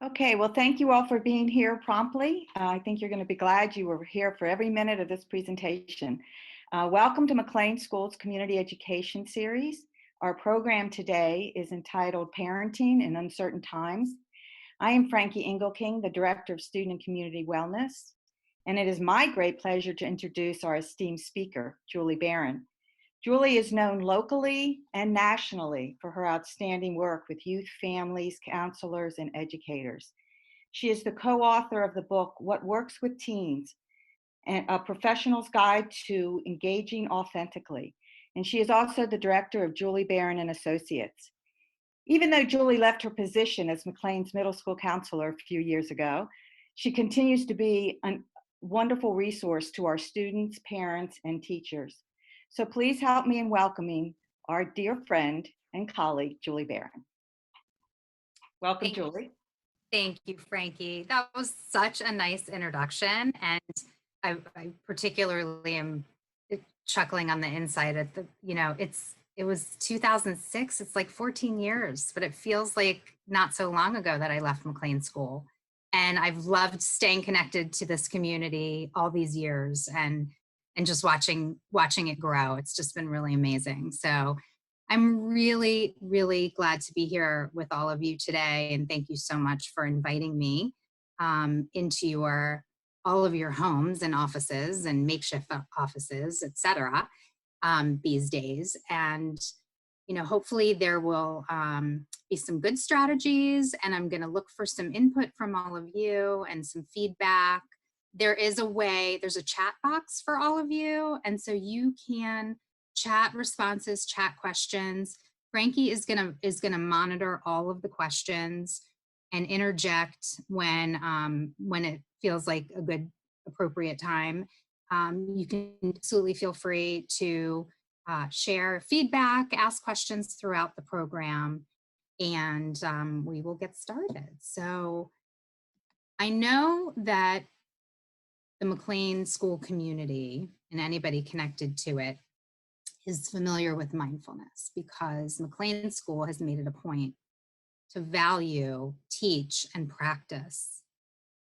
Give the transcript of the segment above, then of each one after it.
Okay, well, thank you all for being here promptly. I think you're going to be glad you were here for every minute of this presentation. Welcome to McLean School's Community Education Series. Our program today is entitled Parenting in Uncertain Times. I am Frankie Engelking, the Director of Student and Community Wellness, and it is my great pleasure to introduce our esteemed speaker, Julie Barron. Julie is known locally and nationally for her outstanding work with youth, families, counselors, and educators. She is the co-author of the book, What Works with Teens, a professional's guide to engaging authentically. And she is also the director of Julie Barron and Associates. Even though Julie left her position as McLean's middle school counselor a few years ago, she continues to be a wonderful resource to our students, parents, and teachers. So please help me in welcoming our dear friend and colleague, Julie Barron. Welcome, Thank, Julie. thank you, Frankie. That was such a nice introduction. And I particularly am chuckling on the inside at it was 2006. It's like 14 years, but it feels like not so long ago that I left McLean School. And I've loved staying connected to this community all these years and just watching it grow. It's just been really amazing. So I'm really, really glad to be here with all of you today. And thank you so much for inviting me into all of your homes and offices and makeshift offices, et cetera, these days. And, hopefully there will be some good strategies, and I'm going to look for some input from all of you and some feedback. There's a chat box for all of you. And so you can chat responses, chat questions. Frankie is gonna monitor all of the questions and interject when it feels like a good, appropriate time. You can absolutely feel free to share feedback, ask questions throughout the program, and we will get started. So I know that the McLean School community and anybody connected to it is familiar with mindfulness, because McLean School has made it a point to value, teach, and practice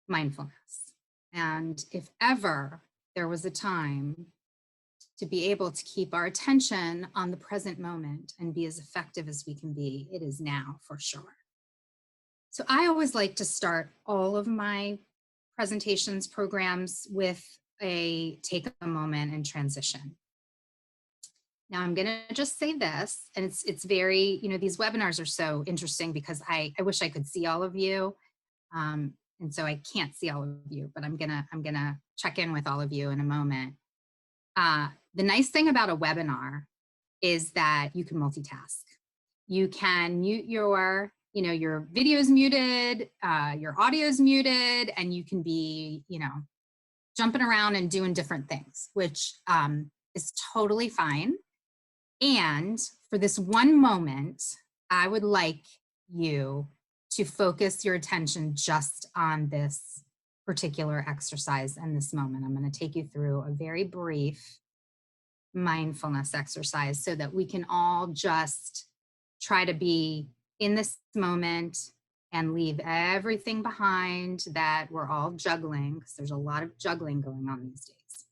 mindfulness. And if ever there was a time to be able to keep our attention on the present moment and be as effective as we can be, it is now for sure. So I always like to start all of my presentations, programs with a take a moment and transition. Now I'm gonna just say this, and it's very, these webinars are so interesting because I wish I could see all of you. And so I can't see all of you, but I'm gonna check in with all of you in a moment. The nice thing about a webinar is that you can multitask. You can mute your video's muted, your audio's muted, and you can be, jumping around and doing different things, which is totally fine. And for this one moment, I would like you to focus your attention just on this particular exercise and this moment. I'm going to take you through a very brief mindfulness exercise so that we can all just try to be in this moment and leave everything behind that we're all juggling, because there's a lot of juggling going on these days.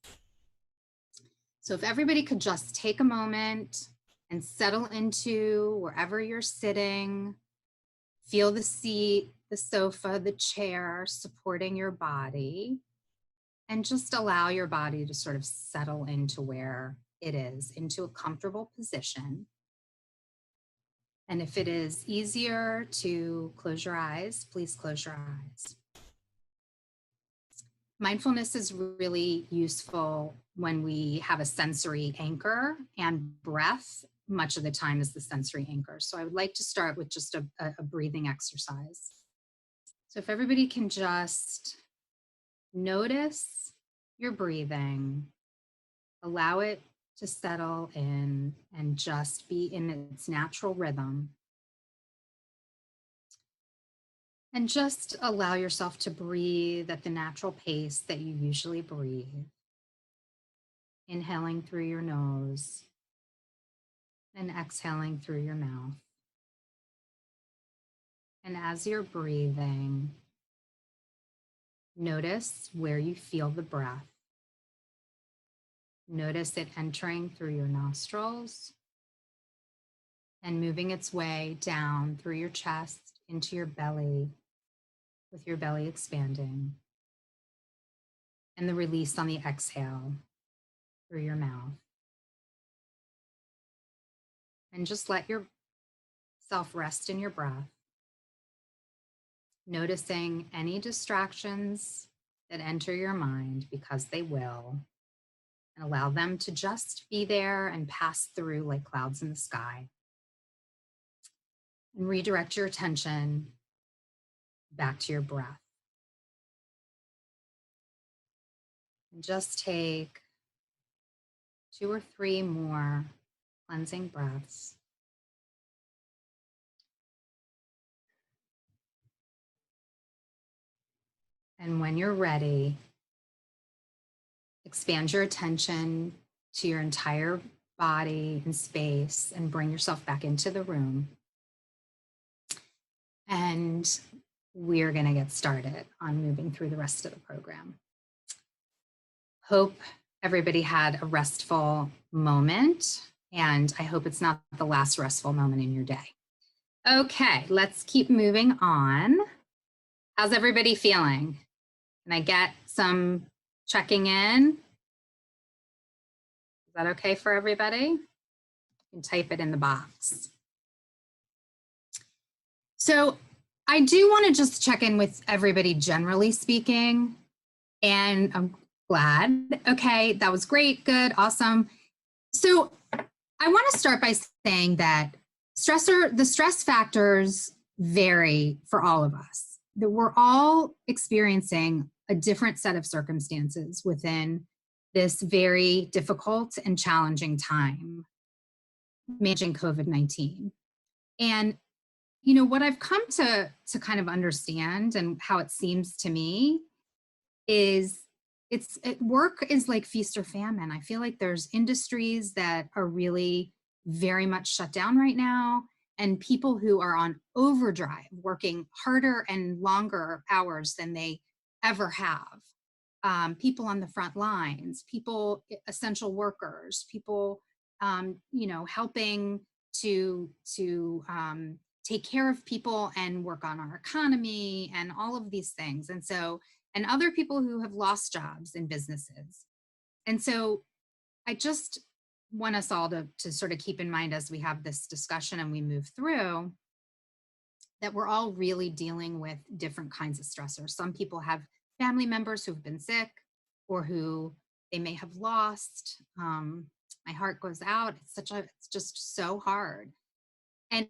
So if everybody could just take a moment and settle into wherever you're sitting, feel the seat, the sofa, the chair supporting your body, and just allow your body to sort of settle into where it is, into a comfortable position. And if it is easier to close your eyes, please close your eyes. Mindfulness is really useful when we have a sensory anchor, and breath much of the time is the sensory anchor. So I would like to start with just a breathing exercise. So if everybody can just notice your breathing, allow it to settle in and just be in its natural rhythm. And just allow yourself to breathe at the natural pace that you usually breathe. Inhaling through your nose and exhaling through your mouth. And as you're breathing, notice where you feel the breath. Notice it entering through your nostrils and moving its way down through your chest into your belly, with your belly expanding. And the release on the exhale through your mouth. And just let yourself rest in your breath, noticing any distractions that enter your mind, because they will, and allow them to just be there and pass through like clouds in the sky. And redirect your attention back to your breath. And just take 2 or 3 more cleansing breaths. And when you're ready, expand your attention to your entire body and space and bring yourself back into the room. And we're going to get started on moving through the rest of the program. Hope everybody had a restful moment, and I hope it's not the last restful moment in your day. Okay, let's keep moving on. How's everybody feeling? Can I get some checking in? Is that okay for everybody? You can type it in the box. So I do want to just check in with everybody, generally speaking, and I'm glad. Okay, that was great, good, awesome. So I want to start by saying that the stress factors vary for all of us. That we're all experiencing a different set of circumstances within this very difficult and challenging time managing COVID-19. And you know what I've come to kind of understand, and how it seems to me, is work is like feast or famine. I feel like there's industries that are really very much shut down right now, and people who are on overdrive, working harder and longer hours than they ever have. People on the front lines, people, essential workers, people, you know, helping to take care of people and work on our economy and all of these things. And so, and other people who have lost jobs in businesses. And so I just want us all to sort of keep in mind, as we have this discussion and we move through, that we're all really dealing with different kinds of stressors. Some people have family members who've been sick, or who they may have lost. My heart goes out. It's just so hard. And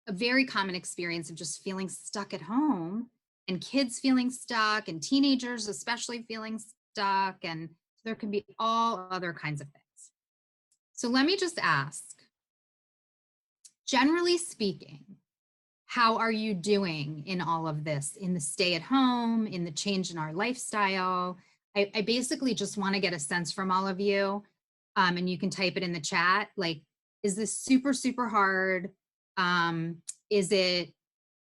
a very common experience of just feeling stuck at home, and kids feeling stuck, and teenagers especially feeling stuck, and there can be all other kinds of things. So let me just ask, generally speaking, how are you doing in all of this, in the stay at home, in the change in our lifestyle? I basically just want to get a sense from all of you, and you can type it in the chat, like, is this super, super hard? Is it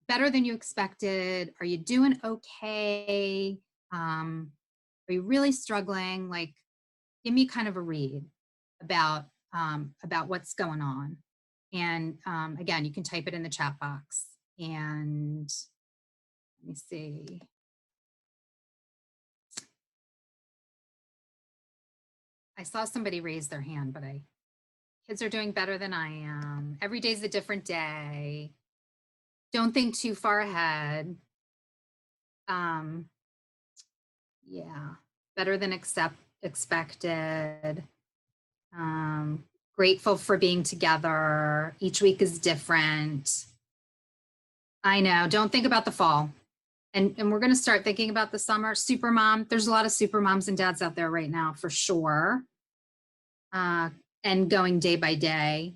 better than you expected? Are you doing okay? Are you really struggling? Like, give me kind of a read about what's going on. And again, you can type it in the chat box. And let me see. I saw somebody raise their hand, but kids are doing better than I am. Every day's a different day. Don't think too far ahead. Yeah, better than expected. Grateful for being together. Each week is different. I know, don't think about the fall. And we're going to start thinking about the summer. Super mom, there's a lot of super moms and dads out there right now, for sure. And going day by day.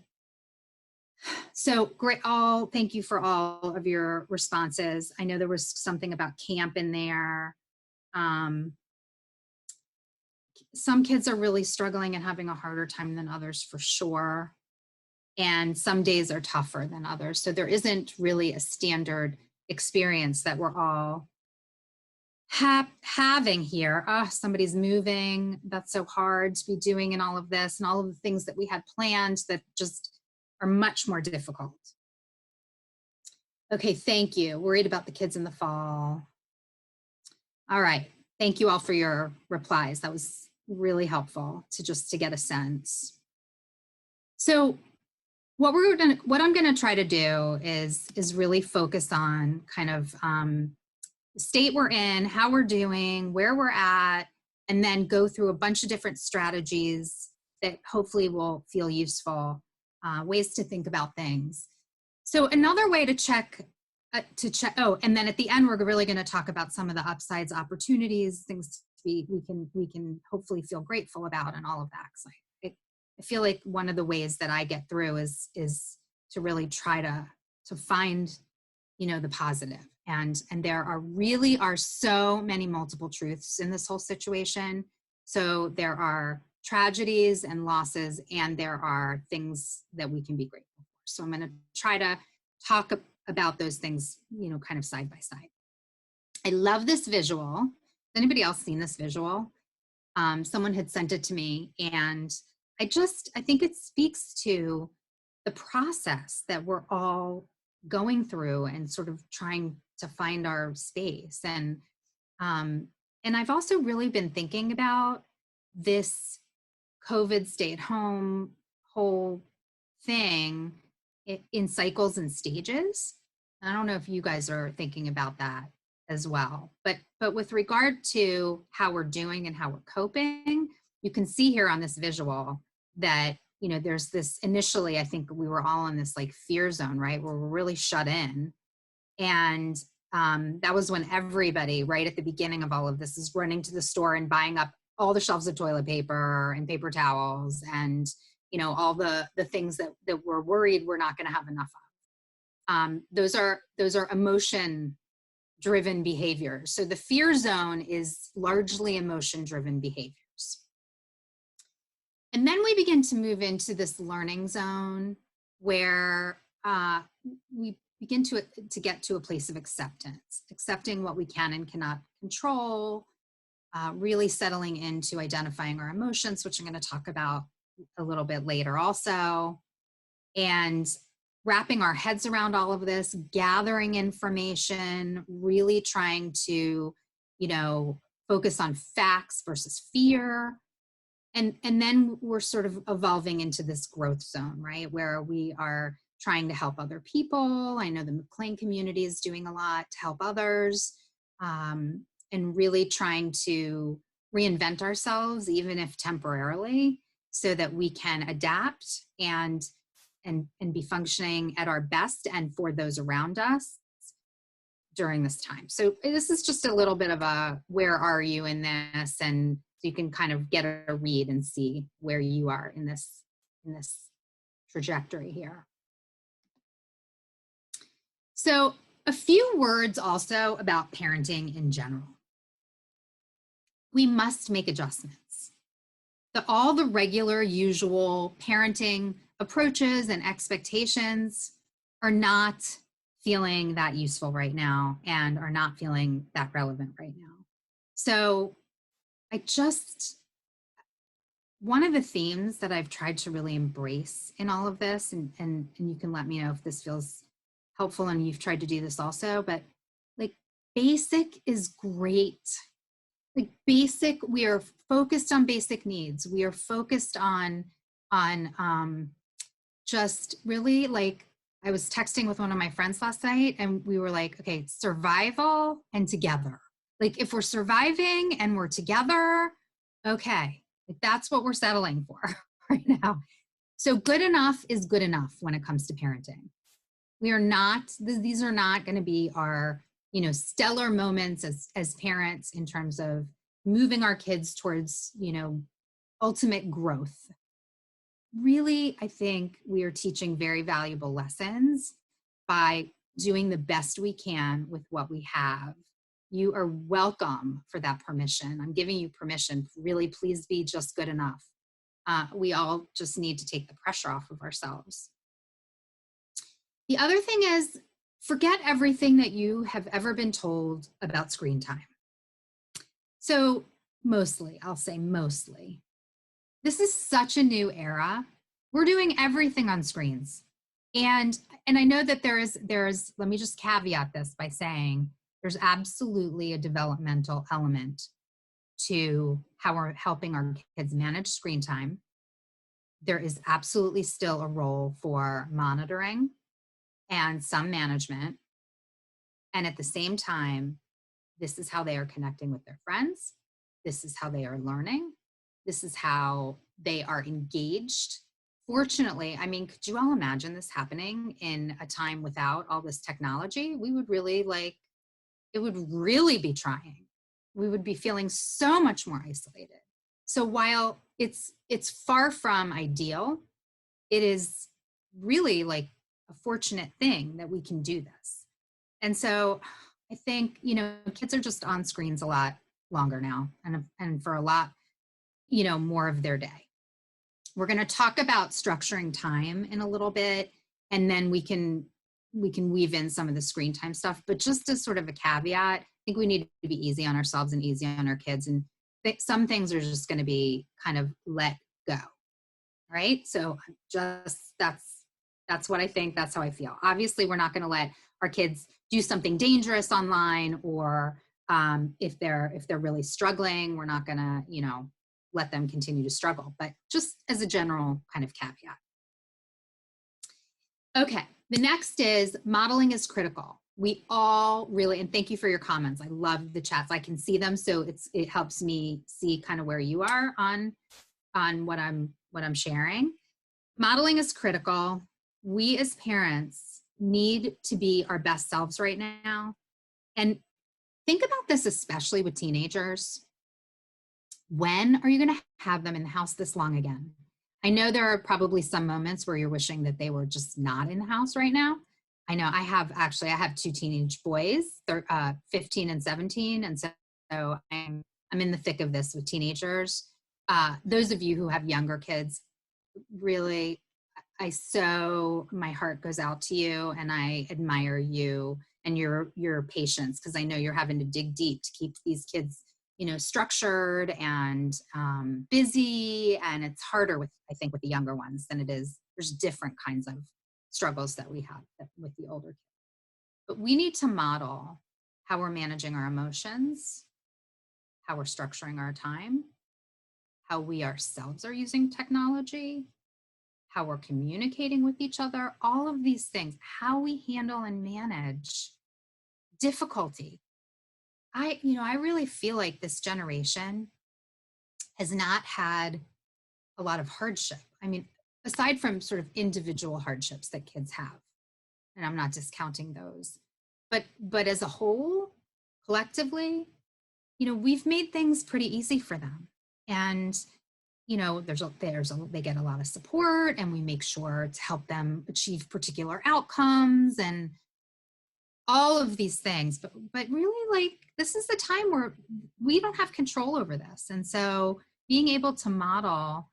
So great. Thank you for all of your responses. I know there was something about camp in there. Some kids are really struggling and having a harder time than others, for sure. And some days are tougher than others. So there isn't really a standard experience that we're all having here. Oh, somebody's moving. That's so hard to be doing and all of this and all of the things that we had planned that just are much more difficult. Okay, thank you. Worried about the kids in the fall. All right. Thank you all for your replies. That was really helpful to get a sense. So what I'm gonna try to do is really focus on kind of the state we're in, how we're doing, where we're at, and then go through a bunch of different strategies that hopefully will feel useful, ways to think about things. So another way to check, oh, and then at the end, we're really going to talk about some of the upsides, opportunities, things we can hopefully feel grateful about and all of that. So I feel like one of the ways that I get through is to really try to find, the positive. And there are so many multiple truths in this whole situation. So there are tragedies and losses, and there are things that we can be grateful for. So I'm going to try to talk about those things, kind of side by side. I love this visual. Has anybody else seen this visual? Someone had sent it to me, and I think it speaks to the process that we're all going through and sort of trying to find our space. And I've also really been thinking about this COVID stay at home whole thing in cycles and stages. I don't know if you guys are thinking about that as well, but with regard to how we're doing and how we're coping, you can see here on this visual that, there's this initially, I think we were all in this like fear zone, right? Where we're really shut in. And that was when everybody right at the beginning of all of this is running to the store and buying up all the shelves of toilet paper and paper towels and, all the things that we're worried we're not going to have enough of. Those are emotion driven behaviors. So the fear zone is largely emotion driven behaviors. And then we begin to move into this learning zone where we begin to get to a place of acceptance, accepting what we can and cannot control, really settling into identifying our emotions, which I'm going to talk about a little bit later also, and wrapping our heads around all of this, gathering information, really trying to, focus on facts versus fear. And then we're sort of evolving into this growth zone, right? Where we are trying to help other people. I know the McLean community is doing a lot to help others, and really trying to reinvent ourselves, even if temporarily, so that we can adapt and be functioning at our best and for those around us during this time. So this is just a little bit of a, where are you in this? And so you can kind of get a read and see where you are in this trajectory here. So a few words also about parenting in general. We must make adjustments. All the regular, usual parenting approaches and expectations are not feeling that useful right now and are not feeling that relevant right now. So one of the themes that I've tried to really embrace in all of this, and you can let me know if this feels helpful and you've tried to do this also, but like basic is great. Like basic, we are focused on basic needs. We are focused on just really, like, I was texting with one of my friends last night and we were like, okay, survival and together. Like if we're surviving and we're together, okay, like that's what we're settling for right now. So good enough is good enough when it comes to parenting. These are not going to be our, stellar moments as parents in terms of moving our kids towards, ultimate growth. Really, I think we are teaching very valuable lessons by doing the best we can with what we have. You are welcome for that permission. I'm giving you permission. Really, please be just good enough. We all just need to take the pressure off of ourselves The other thing is, forget everything that you have ever been told about screen time. So mostly, I'll say mostly, this is such a new era. We're doing everything on screens. And I know that there's, let me just caveat this by saying there's absolutely a developmental element to how we're helping our kids manage screen time. There is absolutely still a role for monitoring and some management. And at the same time, this is how they are connecting with their friends. This is how they are learning. This is how they are engaged. Fortunately, I mean, could you all imagine this happening in a time without all this technology? We would really it would really be trying. We would be feeling so much more isolated. So while it's far from ideal, it is really like a fortunate thing that we can do this. And so I think, kids are just on screens a lot longer now and for a lot, more of their day. We're going to talk about structuring time in a little bit, and then we can weave in some of the screen time stuff. But just as sort of a caveat, I think we need to be easy on ourselves and easy on our kids. And some things are just going to be kind of let go. Right? So just that's what I think. That's how I feel. Obviously, we're not going to let our kids do something dangerous online, or if they're really struggling, we're not going to let them continue to struggle. But just as a general kind of caveat. Okay, the next is modeling is critical. We all really, and thank you for your comments. I love the chats. I can see them, so it helps me see kind of where you are on what I'm sharing. Modeling is critical. We as parents need to be our best selves right now. And think about this, especially with teenagers. When are you going to have them in the house this long again? I know there are probably some moments where you're wishing that they were just not in the house right now. I know I have two teenage boys, they're 15 and 17. And so I'm in the thick of this with teenagers. Those of you who have younger kids, really, my heart goes out to you, and I admire you and your patience, because I know you're having to dig deep to keep these kids, structured and busy, and it's harder I think with the younger ones than it is. There's different kinds of struggles that we have with the older kids. But we need to model how we're managing our emotions, how we're structuring our time, how we ourselves are using technology, how we're communicating with each other, all of these things, how we handle and manage difficulty. I really feel like this generation has not had a lot of hardship. I mean, aside from sort of individual hardships that kids have, and I'm not discounting those, but as a whole, collectively, we've made things pretty easy for them. And they get a lot of support, and we make sure to help them achieve particular outcomes and all of these things. But really, this is the time where we don't have control over this. And so being able to model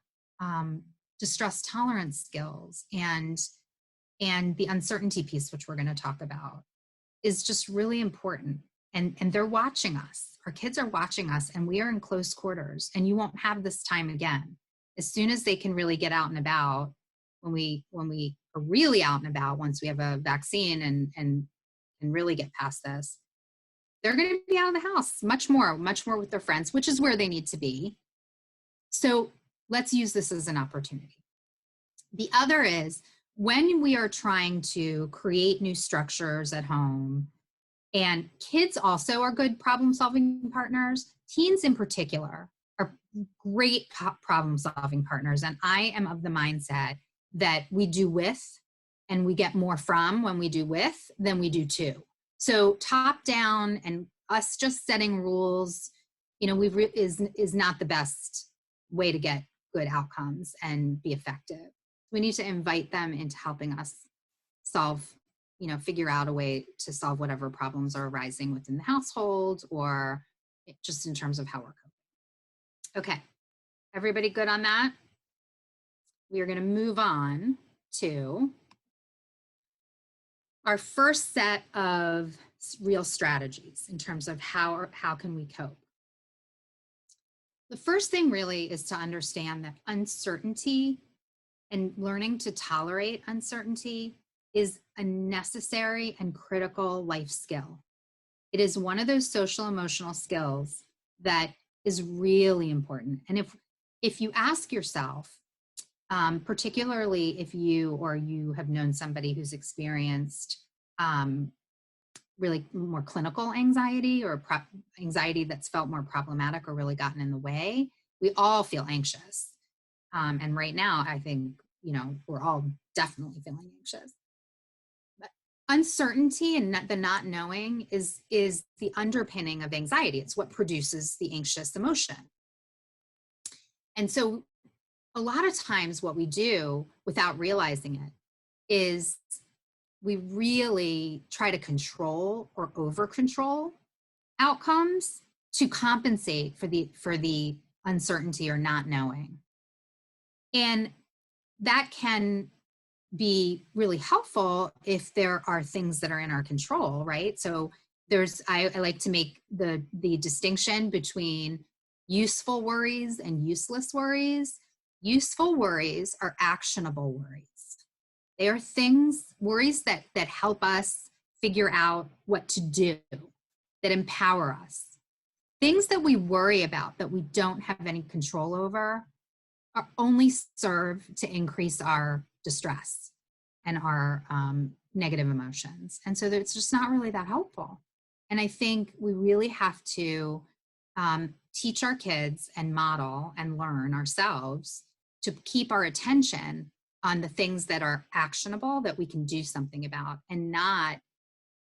distress tolerance skills and the uncertainty piece, which we're going to talk about, is just really important. And they're watching us. Our kids are watching us, and we are in close quarters, and you won't have this time again. As soon as they can really get out and about, when we are really out and about, once we have a vaccine and really get past this, they're going to be out of the house much more with their friends, which is where they need to be. So let's use this as an opportunity. The other is, when we are trying to create new structures at home, and kids also are good problem-solving partners, teens in particular are great problem-solving partners. And I am of the mindset that we do with, and we get more from when we do with than we do to. So top down and us just setting rules, is not the best way to get good outcomes and be effective. We need to invite them into helping us figure out a way to solve whatever problems are arising within the household, or just in terms of how we're coping. Okay, everybody good on that? We are going to move on to our first set of real strategies in terms of how can we cope. The first thing really is to understand that uncertainty and learning to tolerate uncertainty is a necessary and critical life skill. It is one of those social emotional skills that is really important. And if you ask yourself, particularly if you have known somebody who's experienced really more clinical anxiety or anxiety that's felt more problematic or really gotten in the way, we all feel anxious. And right now, I think, we're all definitely feeling anxious. But uncertainty and the not knowing is the underpinning of anxiety. It's what produces the anxious emotion. And so a lot of times what we do without realizing it is we really try to control or over control outcomes to compensate for the uncertainty or not knowing. And that can be really helpful if there are things that are in our control, right? So I like to make the distinction between useful worries and useless worries. Useful worries are actionable worries. They are worries that help us figure out what to do, that empower us. Things that we worry about that we don't have any control over only serve to increase our distress and our negative emotions. And so it's just not really that helpful. And I think we really have to teach our kids and model and learn ourselves to keep our attention on the things that are actionable that we can do something about, and not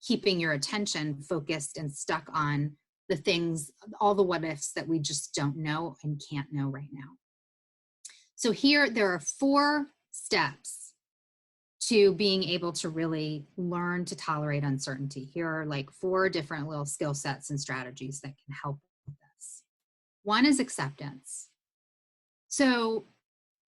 keeping your attention focused and stuck on the things, all the what ifs that we just don't know and can't know right now. So here, there are 4 steps to being able to really learn to tolerate uncertainty. Here are like 4 different little skill sets and strategies that can help with this. One is acceptance. So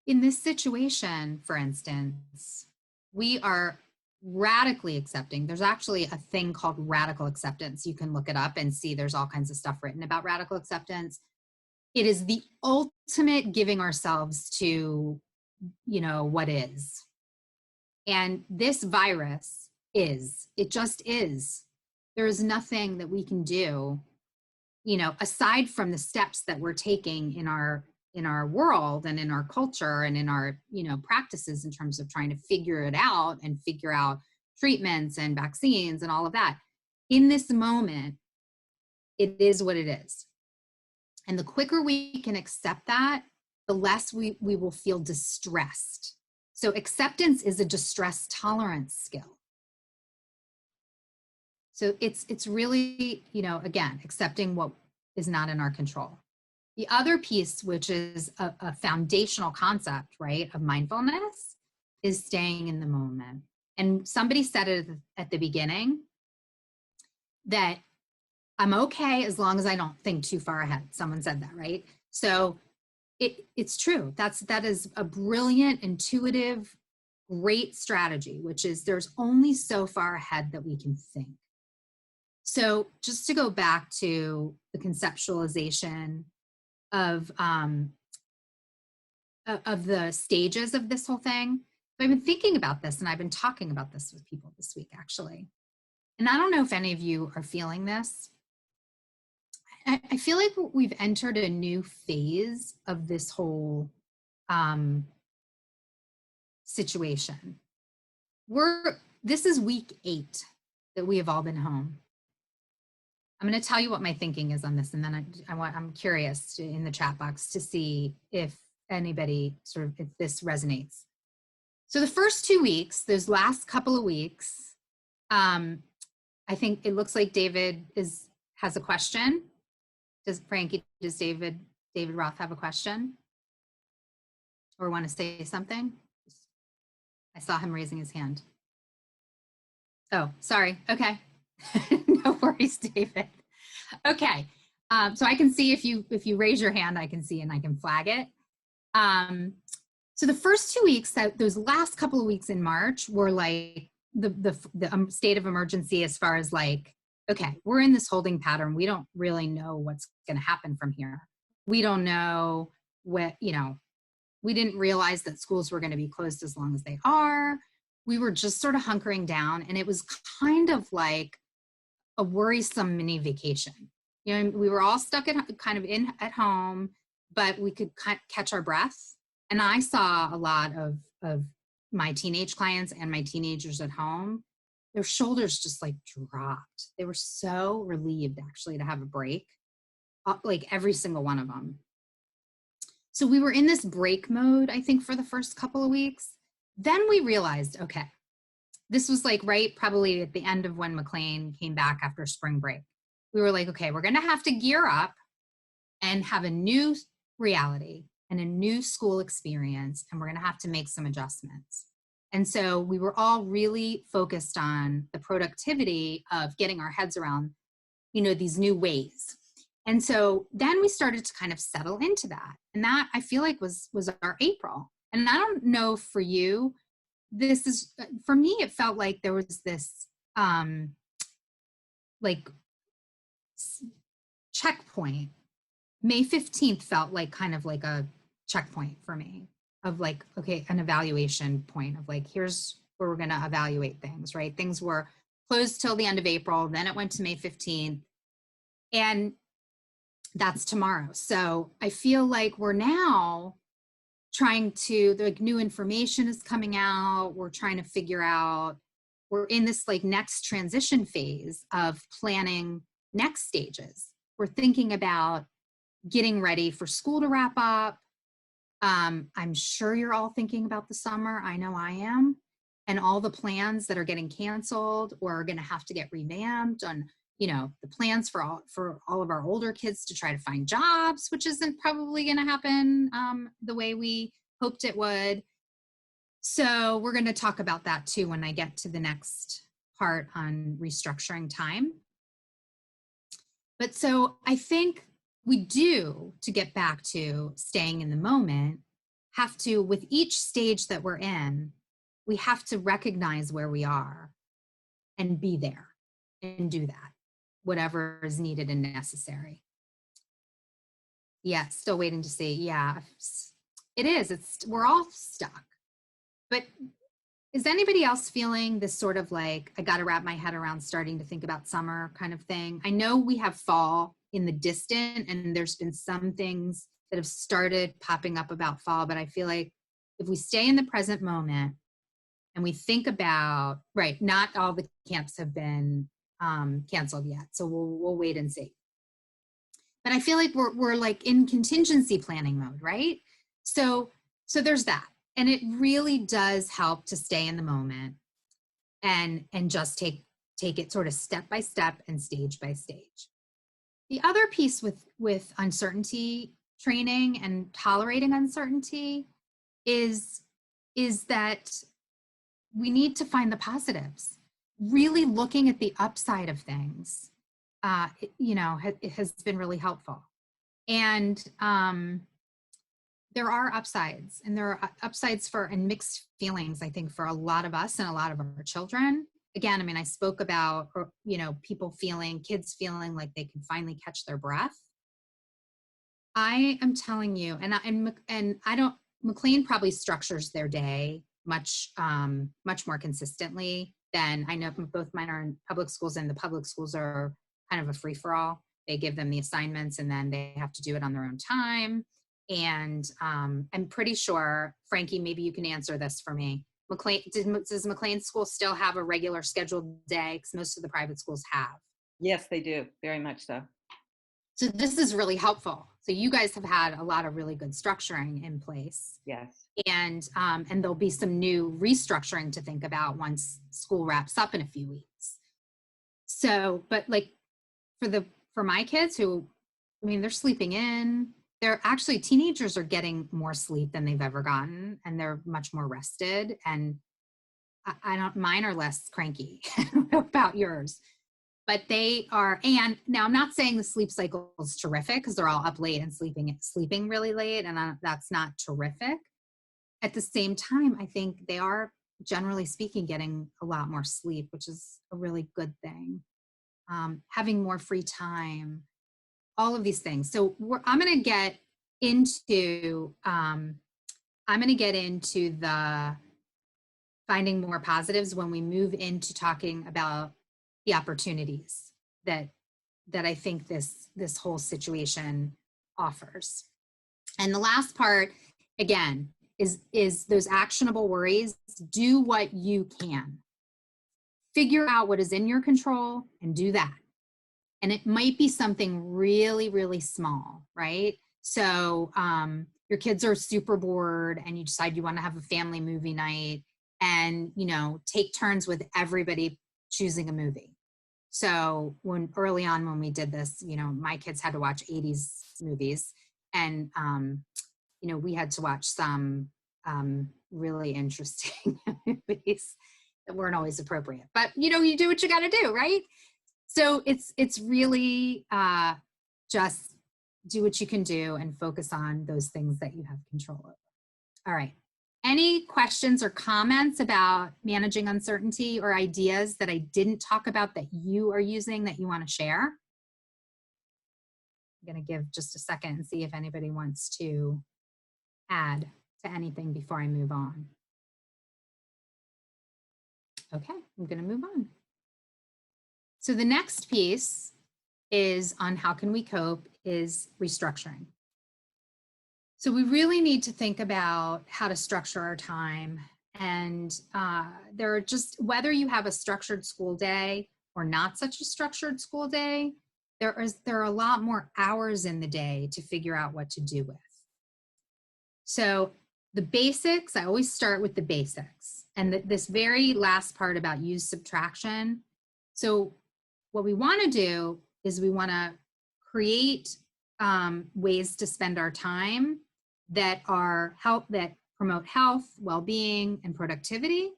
in this situation, for instance, we are radically accepting. There's actually a thing called radical acceptance. You can look it up and see there's all kinds of stuff written about radical acceptance. It is the ultimate giving ourselves to, what is. And this virus it just is. There is nothing that we can do, aside from the steps that we're taking in our world and in our culture and in our, practices in terms of trying to figure it out and figure out treatments and vaccines and all of that. In this moment, it is what it is. And the quicker we can accept that, the less we will feel distressed. So acceptance is a distress tolerance skill. So it's really, again, accepting what is not in our control. The other piece, which is a foundational concept, right, of mindfulness, is staying in the moment. And somebody said it at the beginning that I'm okay as long as I don't think too far ahead. Someone said that, right? So it's true. That is a brilliant, intuitive, great strategy, which is there's only so far ahead that we can think. So just to go back to the conceptualization of the stages of this whole thing, so I've been thinking about this, and I've been talking about this with people this week, actually. And I don't know if any of you are feeling this. I feel like we've entered a new phase of this whole situation. This is week 8 that we have all been home. I'm going to tell you what my thinking is on this, and then I'm curious in the chat box to see if anybody if this resonates. So the first 2 weeks, those last couple of weeks, I think it looks like David has a question. Does David Roth have a question or want to say something? I saw him raising his hand. Oh, sorry. Okay. No worries, David. Okay. So I can see if you raise your hand, I can see and I can flag it. So the first 2 weeks, those last couple of weeks in March were like the state of emergency as far as like, okay, we're in this holding pattern. We don't really know what's going to happen from here. We don't know what, we didn't realize that schools were going to be closed as long as they are. We were just sort of hunkering down, and it was kind of like a worrisome mini vacation. We were all stuck at home, but we could catch our breath. And I saw a lot of my teenage clients and my teenagers at home, their shoulders just like dropped. They were so relieved actually to have a break, like every single one of them. So we were in this break mode, I think, for the first couple of weeks. Then we realized, okay, this was like probably at the end of when McLean came back after spring break. We were like, okay, we're going to have to gear up and have a new reality and a new school experience, and we're going to have to make some adjustments. And so we were all really focused on the productivity of getting our heads around, these new ways. And so then we started to kind of settle into that. And that I feel like was our April. And I don't know for you, for me, it felt like there was this checkpoint. May 15th felt like kind of like a checkpoint for me of like, okay, an evaluation point of like, here's where we're going to evaluate things, right? Things were closed till the end of April. Then it went to May 15th. And that's tomorrow. So I feel like we're now trying to, like, new information is coming out. We're trying to figure out, we're in this like next transition phase of planning next stages. We're thinking about getting ready for school to wrap up. I'm sure you're all thinking about the summer. I know I am. And all the plans that are getting canceled or are going to have to get revamped, on, the plans for all of our older kids to try to find jobs, which isn't probably going to happen the way we hoped it would. So we're going to talk about that too when I get to the next part on restructuring time. But so I think we do, to get back to staying in the moment, have to, with each stage that we're in, we have to recognize where we are and be there and do that, whatever is needed and necessary. Yeah, still waiting to see. Yeah, it is. We're all stuck. But is anybody else feeling this sort of like, I got to wrap my head around starting to think about summer kind of thing? I know we have fall in the distant, and there's been some things that have started popping up about fall, but I feel like if we stay in the present moment and we think about, right, not all the camps have been canceled yet, so we'll wait and see. But I feel like we're like in contingency planning mode, right? So there's that. And it really does help to stay in the moment and just take it sort of step by step and stage by stage. The other piece with uncertainty training and tolerating uncertainty is that we need to find the positives. Really looking at the upside of things, it has been really helpful. And there are upsides, and there are upsides and mixed feelings, I think, for a lot of us and a lot of our children. Again, I mean, I spoke about, kids feeling like they can finally catch their breath. I am telling you, McLean probably structures their day much more consistently than, I know both mine are in public schools, and the public schools are kind of a free-for-all. They give them the assignments and then they have to do it on their own time. And I'm pretty sure, Frankie, maybe you can answer this for me. Does McLean School still have a regular scheduled day? Because most of the private schools have. Yes, they do. Very much so. So this is really helpful. So you guys have had a lot of really good structuring in place. Yes. And there'll be some new restructuring to think about once school wraps up in a few weeks. So, but like for my kids who, they're sleeping in. They're actually, teenagers are getting more sleep than they've ever gotten, and they're much more rested. And mine are less cranky. I don't know about yours, but they are. And now I'm not saying the sleep cycle is terrific, because they're all up late and sleeping really late, and that's not terrific. At the same time, I think they are generally speaking, getting a lot more sleep, which is a really good thing. Having more free time, all of these things. So I'm going to get into the finding more positives when we move into talking about the opportunities that I think this whole situation offers. And the last part, again, is those actionable worries. Do what you can. Figure out what is in your control and do that. And it might be something really, really small, right? So your kids are super bored and you decide you want to have a family movie night and, take turns with everybody choosing a movie. So early on when we did this, my kids had to watch 80s movies and, we had to watch some really interesting movies that weren't always appropriate, but you do what you got to do, right? So it's really just do what you can do and focus on those things that you have control over. All right. Any questions or comments about managing uncertainty or ideas that I didn't talk about that you are using that you want to share? I'm going to give just a second and see if anybody wants to add to anything before I move on. Okay, I'm going to move on. So the next piece is on how can we cope is restructuring. So we really need to think about how to structure our time. And there are just, whether you have a structured school day or not such a structured school day, there are a lot more hours in the day to figure out what to do with. So the basics, I always start with the basics. And this very last part about use subtraction. So what we want to do is we want to create ways to spend our time that promote health, well-being, and productivity,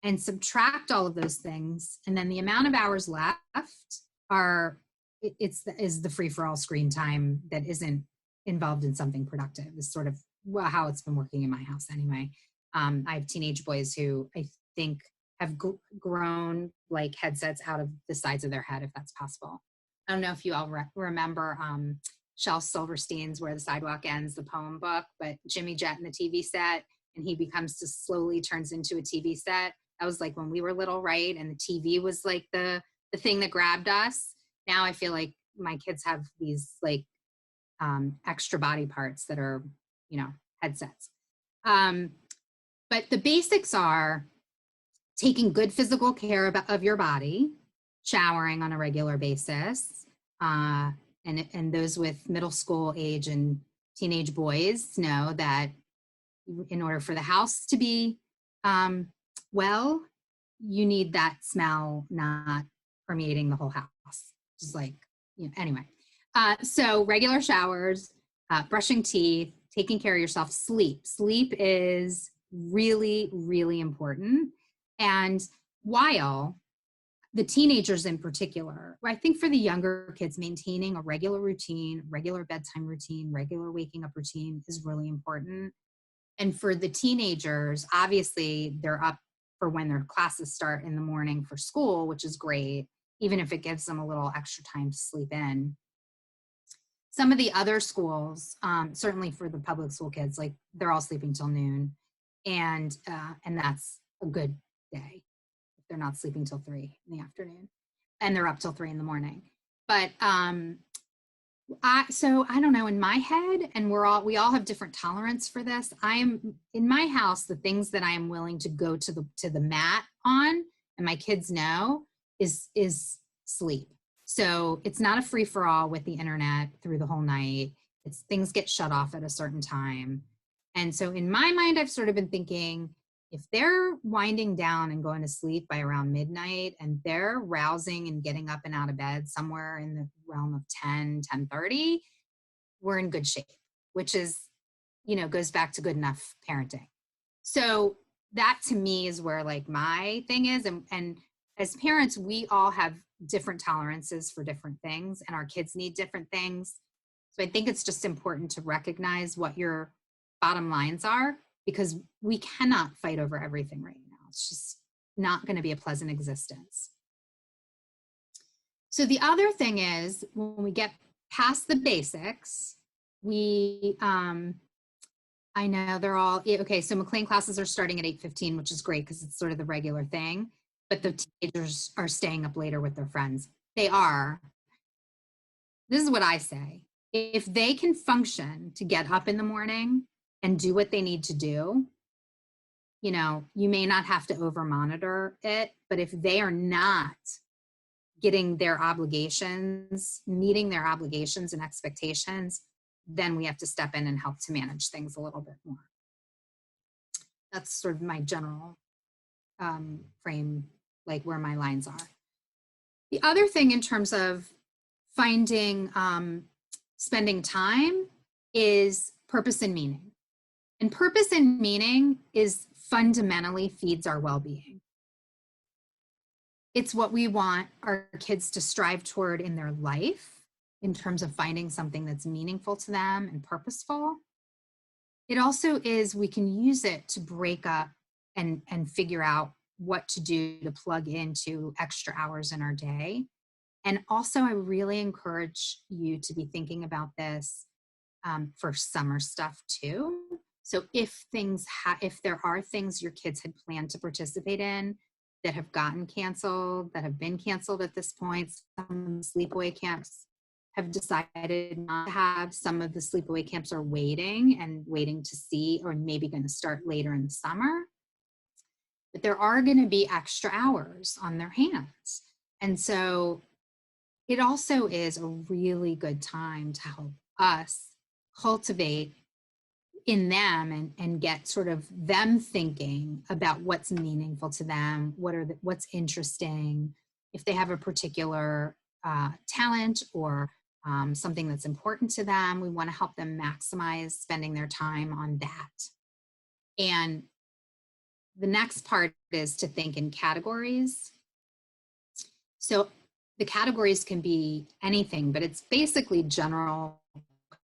and subtract all of those things. And then the amount of hours left is the free-for-all screen time that isn't involved in something productive, is sort of how it's been working in my house anyway. I have teenage boys who I think have grown like headsets out of the sides of their head, if that's possible. I don't know if you all remember Shel Silverstein's Where the Sidewalk Ends, the poem book, but Jimmy Jett in the TV set, and he slowly turns into a TV set. That was like when we were little, right? And the TV was like the thing that grabbed us. Now I feel like my kids have these like extra body parts that are, headsets. But the basics are taking good physical care of your body, showering on a regular basis, and those with middle school age and teenage boys know that in order for the house to be well, you need that smell not permeating the whole house. Just like, anyway. So regular showers, brushing teeth, taking care of yourself, sleep. Sleep is really, really important. And while the teenagers in particular, I think for the younger kids, maintaining a regular routine, regular bedtime routine, regular waking up routine is really important. And for the teenagers, obviously they're up for when their classes start in the morning for school, which is great, even if it gives them a little extra time to sleep in. Some of the other schools, certainly for the public school kids, like they're all sleeping till noon, and that's a good day if they're not sleeping till 3 in the afternoon, and they're up till 3 in the morning. But so I don't know, in my head, and we all have different tolerance for this. I'm in my house, the things that I am willing to go to the mat on, and my kids know is sleep. So it's not a free for all with the internet through the whole night. It's things get shut off at a certain time. And so in my mind, I've sort of been thinking, if they're winding down and going to sleep by around midnight and they're rousing and getting up and out of bed somewhere in the realm of 10:30, we're in good shape, which is, goes back to good enough parenting. So that to me is where like my thing is. And as parents, we all have different tolerances for different things, and our kids need different things. So I think it's just important to recognize what your bottom lines are, because we cannot fight over everything right now. It's just not going to be a pleasant existence. So the other thing is, when we get past the basics, I know they're all, okay, so McLean classes are starting at 8:15, which is great because it's sort of the regular thing, but the teenagers are staying up later with their friends. They are. This is what I say. If they can function to get up in the morning and do what they need to do, you know, you may not have to over monitor it, but if they are not getting their obligations, meeting their obligations and expectations, then we have to step in and help to manage things a little bit more. That's sort of my general frame, like where my lines are. The other thing in terms of finding, spending time is purpose and meaning. And purpose and meaning is fundamentally feeds our well-being. It's what we want our kids to strive toward in their life in terms of finding something that's meaningful to them and purposeful. It also is, we can use it to break up and figure out what to do to plug into extra hours in our day. And also, I really encourage you to be thinking about this for summer stuff too. So if there are things your kids had planned to participate in that have gotten canceled, that have been canceled at this point, some sleepaway camps have decided not to have, some of the sleepaway camps are waiting to see, or maybe going to start later in the summer. But there are going to be extra hours on their hands. And so it also is a really good time to help us cultivate in them and get sort of them thinking about what's meaningful to them, what's interesting. If they have a particular talent or something that's important to them, we want to help them maximize spending their time on that. And the next part is to think in categories. So the categories can be anything, but it's basically general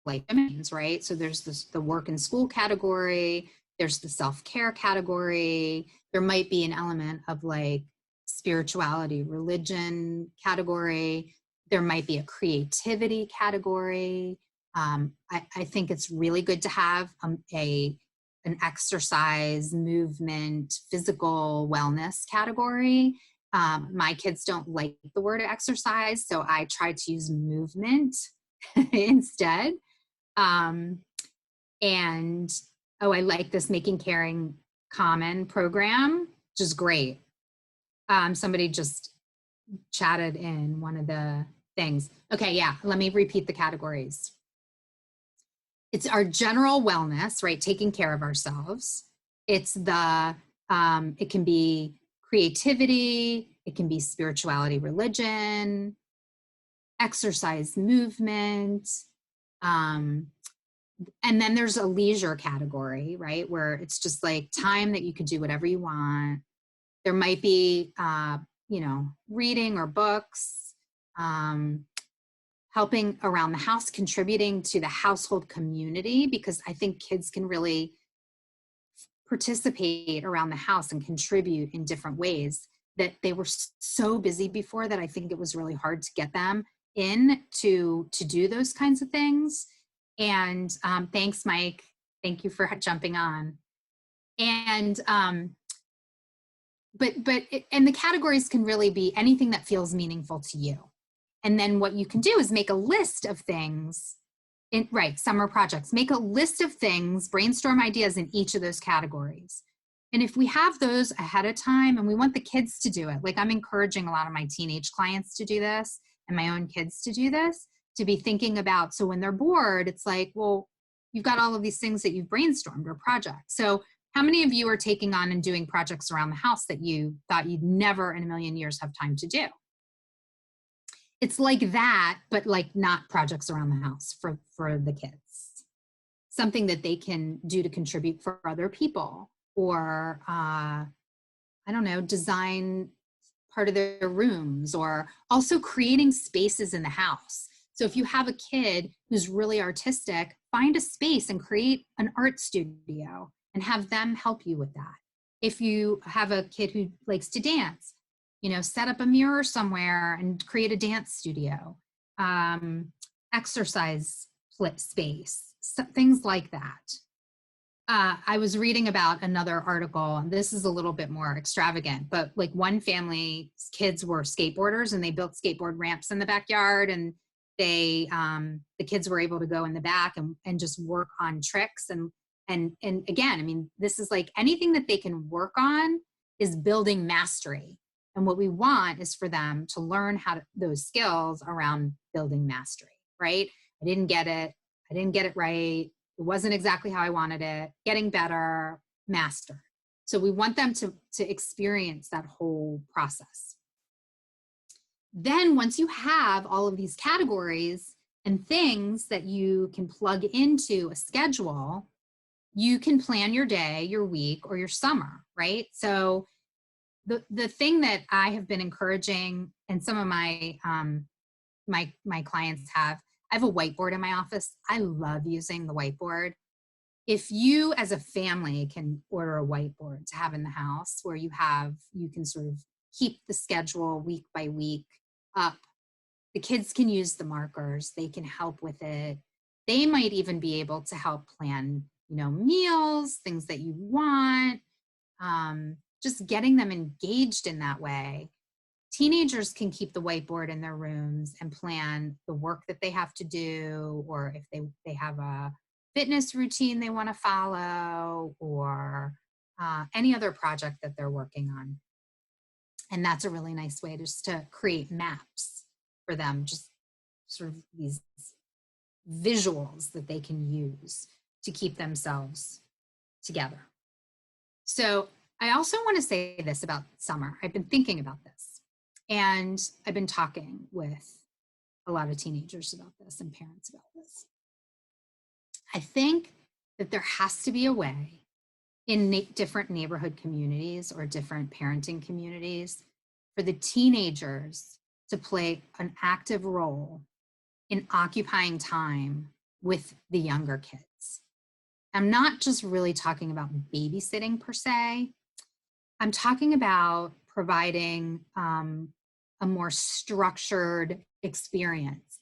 like domains, right? So there's the work and school category, there's the self-care category, there might be an element of like spirituality, religion category, there might be a creativity category. I think it's really good to have an exercise, movement, physical wellness category. My kids don't like the word exercise, so I try to use movement instead. And I like this Making Caring Common program, which is great. Somebody just chatted in one of the things. Okay, yeah, let me repeat the categories. It's our general wellness, right? Taking care of ourselves. It's it can be creativity, it can be spirituality, religion, exercise, movement. And then there's a leisure category, right? Where it's just like time that you could do whatever you want. There might be, reading or books, helping around the house, contributing to the household community, because I think kids can really participate around the house and contribute in different ways that they were so busy before that I think it was really hard to get them in to do those kinds of things. And thanks, Mike. Thank you for jumping on. And but the categories can really be anything that feels meaningful to you. And then what you can do is make a list of things summer projects, make a list of things, brainstorm ideas in each of those categories. And if we have those ahead of time and we want the kids to do it, like I'm encouraging a lot of my teenage clients to do this and my own kids to do this, to be thinking about, so when they're bored, it's like, well, you've got all of these things that you've brainstormed or projects. So how many of you are taking on and doing projects around the house that you thought you'd never in a million years have time to do? It's like that, but like not projects around the house for the kids. Something that they can do to contribute for other people, or design part of their rooms, or also creating spaces in the house. So if you have a kid who's really artistic, find a space and create an art studio and have them help you with that. If you have a kid who likes to dance, set up a mirror somewhere and create a dance studio, exercise space, things like that. I was reading about another article, and this is a little bit more extravagant, but like one family's kids were skateboarders and they built skateboard ramps in the backyard, and the kids were able to go in the back and just work on tricks. And again, I mean, this is like anything that they can work on is building mastery. And what we want is for them to learn those skills around building mastery, right? I didn't get it right. It wasn't exactly how I wanted it. Getting better, master. So we want them to experience that whole process. Then once you have all of these categories and things that you can plug into a schedule, you can plan your day, your week, or your summer, right? So the thing that I have been encouraging, and some of my my clients I have a whiteboard in my office. I love using the whiteboard. If you as a family can order a whiteboard to have in the house where you can sort of keep the schedule week by week up, the kids can use the markers, they can help with it. They might even be able to help plan, meals, things that you want, just getting them engaged in that way. Teenagers can keep the whiteboard in their rooms and plan the work that they have to do, or if they have a fitness routine they want to follow, or any other project that they're working on. And that's a really nice way just to create maps for them, just sort of these visuals that they can use to keep themselves together. So I also want to say this about summer. I've been thinking about this. And I've been talking with a lot of teenagers about this and parents about this. I think that there has to be a way in different neighborhood communities or different parenting communities for the teenagers to play an active role in occupying time with the younger kids. I'm not just really talking about babysitting per se. I'm talking about providing a more structured experience,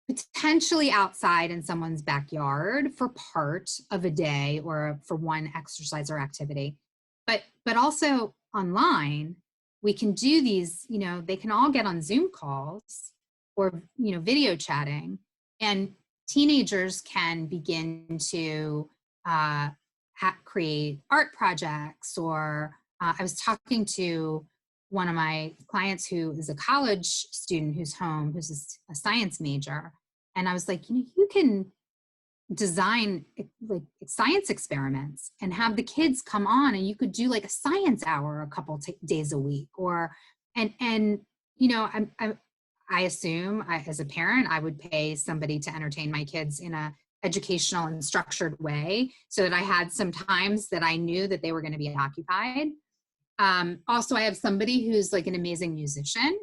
potentially outside in someone's backyard for part of a day or for one exercise or activity, but also online. We can do these, they can all get on Zoom calls or, video chatting, and teenagers can begin to create art projects. Or I was talking to one of my clients who is a college student who's home, who's a science major. And I was like, you can design like science experiments and have the kids come on, and you could do like a science hour a couple days a week. Or, I assume as a parent, I would pay somebody to entertain my kids in a educational and structured way so that I had some times that I knew that they were going to be occupied. Also, I have somebody who's like an amazing musician.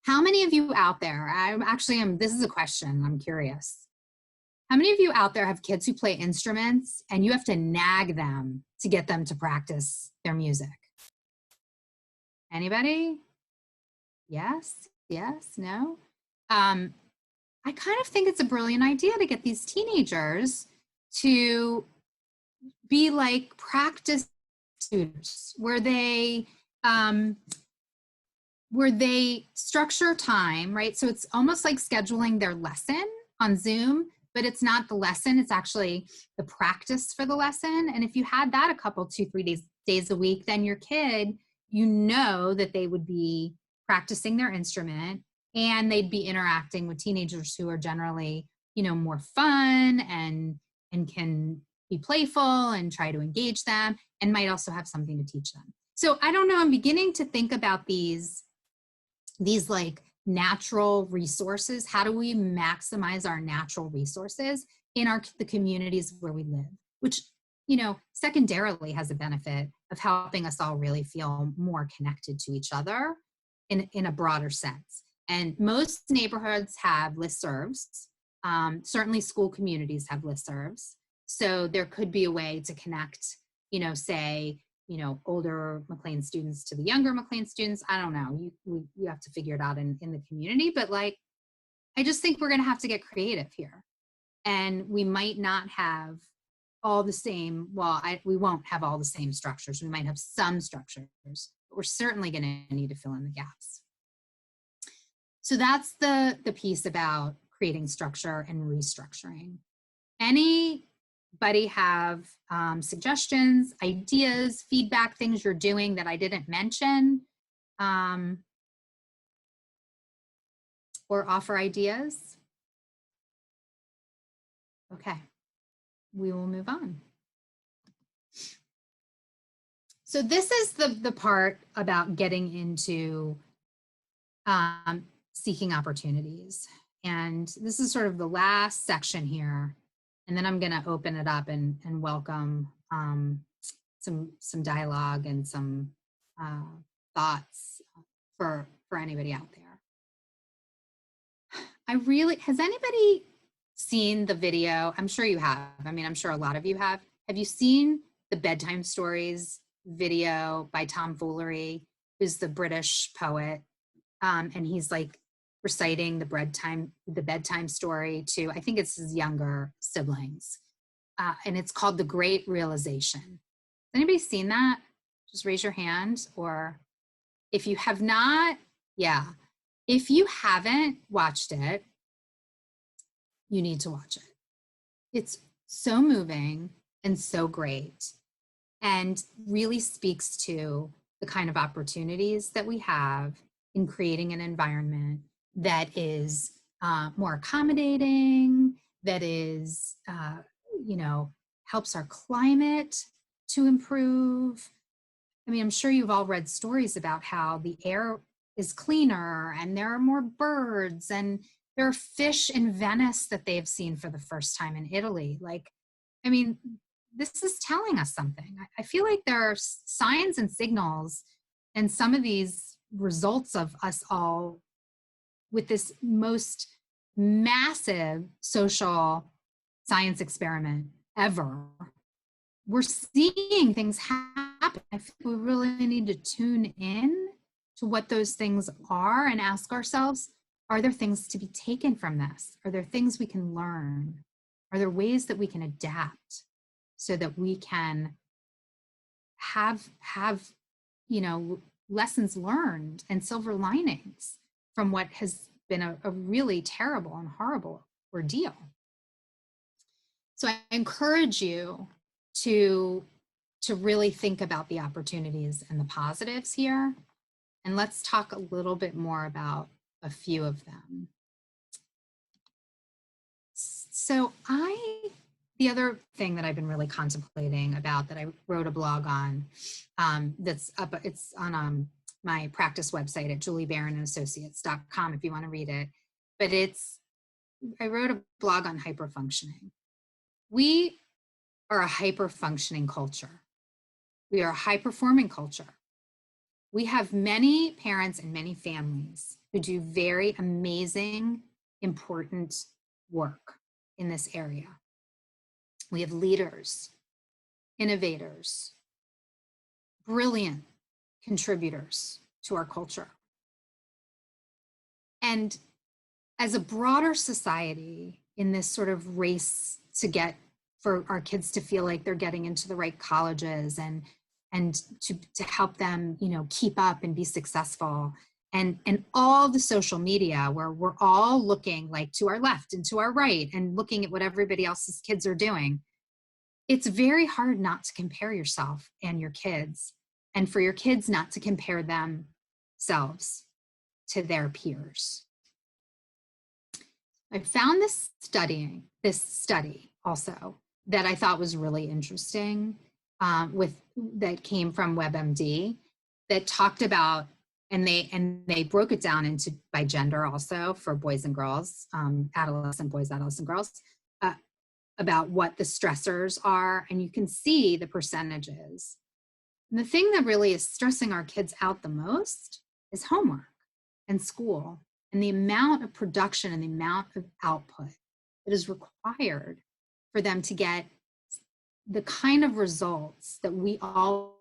How many of you out there, this is a question, I'm curious. How many of you out there have kids who play instruments and you have to nag them to get them to practice their music? Anybody? Yes, no? I kind of think it's a brilliant idea to get these teenagers to be like practice tutors, where they structure time, right? So it's almost like scheduling their lesson on Zoom, but it's not the lesson, it's actually the practice for the lesson. And if you had that a couple, 2-3 days a week, then your kid, that they would be practicing their instrument, and they'd be interacting with teenagers who are generally, more fun and can be playful and try to engage them, and might also have something to teach them. So I don't know, I'm beginning to think about these like natural resources. How do we maximize our natural resources in the communities where we live, which, secondarily has a benefit of helping us all really feel more connected to each other in a broader sense. And most neighborhoods have listservs. Certainly school communities have listservs. So there could be a way to connect, say, you know, older McLean students to the younger McLean students. I don't know. You have to figure it out in the community. But like, I just think we're going to have to get creative here. And we might not have all the same, we won't have all the same structures. We might have some structures, but we're certainly going to need to fill in the gaps. So that's the piece about creating structure and restructuring. Anybody have suggestions, ideas, feedback, things you're doing that I didn't mention, or offer ideas? Okay, we will move on. So this is the part about getting into seeking opportunities. And this is sort of the last section here. And then I'm going to open it up and welcome some dialogue and some thoughts for anybody out there. Has anybody seen the video? I'm sure you have. I mean, I'm sure a lot of you have. Have you seen the Bedtime Stories video by Tom Foolery, who's the British poet? And he's like reciting the bedtime story to, I think it's his younger siblings. And it's called The Great Realization. Has anybody seen that? Just raise your hand. Or if you have not, yeah. If you haven't watched it, you need to watch it. It's so moving and so great, and really speaks to the kind of opportunities that we have in creating an environment that is more accommodating, that is, you know, helps our climate to improve. I mean, I'm sure you've all read stories about how the air is cleaner and there are more birds, and there are fish in Venice that they've seen for the first time in Italy. Like, I mean, this is telling us something. I feel like there are signs and signals, and some of these results of us all with this most massive social science experiment ever. We're seeing things happen. I think we really need to tune in to what those things are and ask ourselves, are there things to be taken from this? Are there things we can learn? Are there ways that we can adapt so that we can have you know, lessons learned and silver linings from what has been a really terrible and horrible ordeal? So I encourage you to really think about the opportunities and the positives here. And let's talk a little bit more about a few of them. So the other thing that I've been really contemplating about, that I wrote a blog on, that's up, it's on my practice website at juliebarronassociates.com if you want to read it. But I wrote a blog on hyperfunctioning. We are a hyper-functioning culture. We are a high-performing culture. We have many parents and many families who do very amazing, important work in this area. We have leaders, innovators, brilliant contributors to our culture. And as a broader society, in this sort of race to get, for our kids to feel like they're getting into the right colleges and to help them, you know, keep up and be successful, and all the social media where we're all looking like to our left and to our right and looking at what everybody else's kids are doing, it's very hard not to compare yourself and your kids, and for your kids not to compare themselves to their peers. I found this study also that I thought was really interesting, that came from WebMD, that talked about, and they broke it down into by gender also, for boys and girls, adolescent boys, adolescent girls, about what the stressors are, and you can see the percentages. And the thing that really is stressing our kids out the most is homework and school, and the amount of production and the amount of output that is required for them to get the kind of results that we all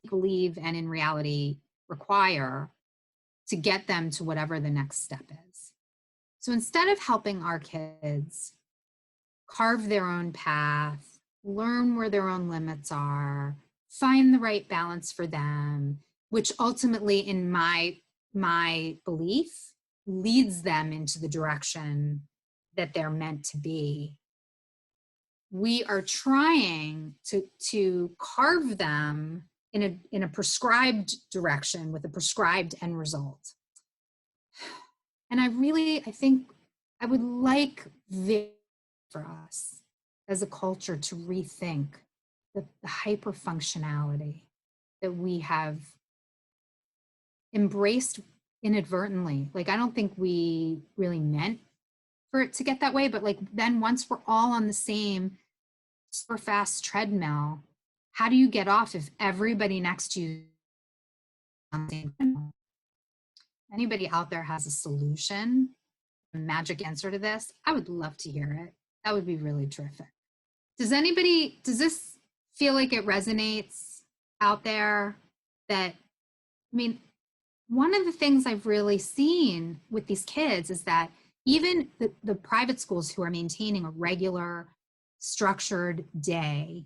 believe and in reality require to get them to whatever the next step is. So instead of helping our kids carve their own path, learn where their own limits are, find the right balance for them, which ultimately, in my belief, leads them into the direction that they're meant to be. We are trying to carve them in a prescribed direction with a prescribed end result. And I think I would like for us as a culture to rethink the hyper functionality that we have embraced inadvertently. Like, I don't think we really meant for it to get that way, but like, then once we're all on the same super fast treadmill, how do you get off if everybody next to you on the same treadmill? Anybody out there has a solution, a magic answer to this? I would love to hear it. That would be really terrific. Does this feel like it resonates out there? That, I mean, one of the things I've really seen with these kids is that even the private schools who are maintaining a regular structured day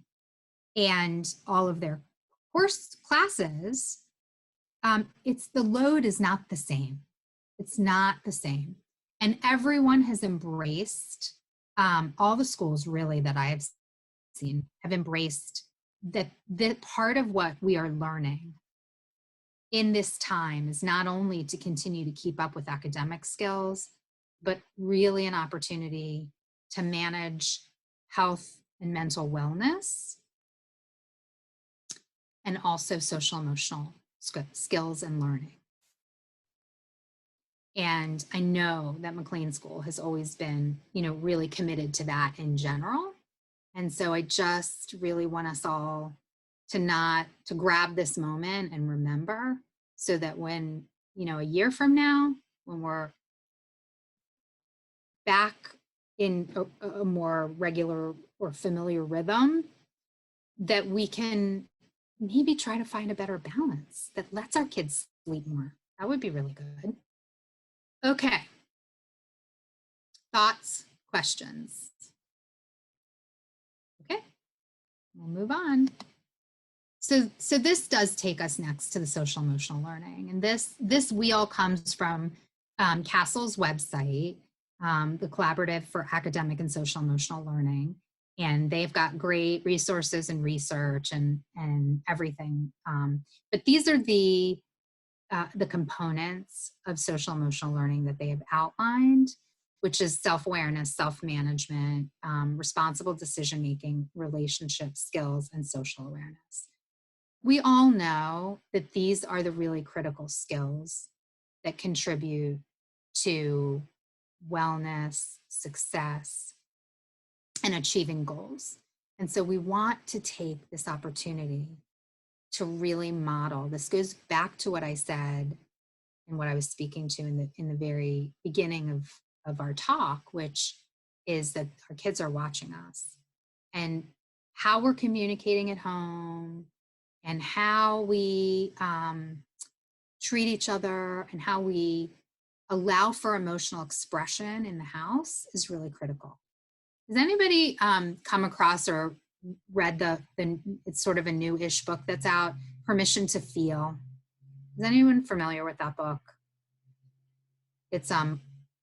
and all of their course classes, it's the load is not the same. It's not the same. And everyone has embraced, all the schools really that I have seen have embraced that part of what we are learning in this time is not only to continue to keep up with academic skills, but really an opportunity to manage health and mental wellness, and also social emotional skills and learning. And I know that McLean School has always been, really committed to that in general. And so I just really want us all to grab this moment and remember, so that when, a year from now, when we're back in a more regular or familiar rhythm, that we can maybe try to find a better balance that lets our kids sleep more. That would be really good. Okay. Thoughts, questions? Okay, we'll move on. So this does take us next to the social emotional learning. And this wheel comes from CASEL's website, the Collaborative for Academic and Social Emotional Learning. And they've got great resources and research and everything. But these are the components of social emotional learning that they have outlined, which is self-awareness, self-management, responsible decision-making, relationship skills, and social awareness. We all know that these are the really critical skills that contribute to wellness, success, and achieving goals. And so we want to take this opportunity to really model. This goes back to what I said and what I was speaking to in the very beginning of our talk, which is that our kids are watching us, and how we're communicating at home, and how we treat each other, and how we allow for emotional expression in the house is really critical. Has anybody come across or read it's sort of a new-ish book that's out, Permission to Feel? Is anyone familiar with that book? It's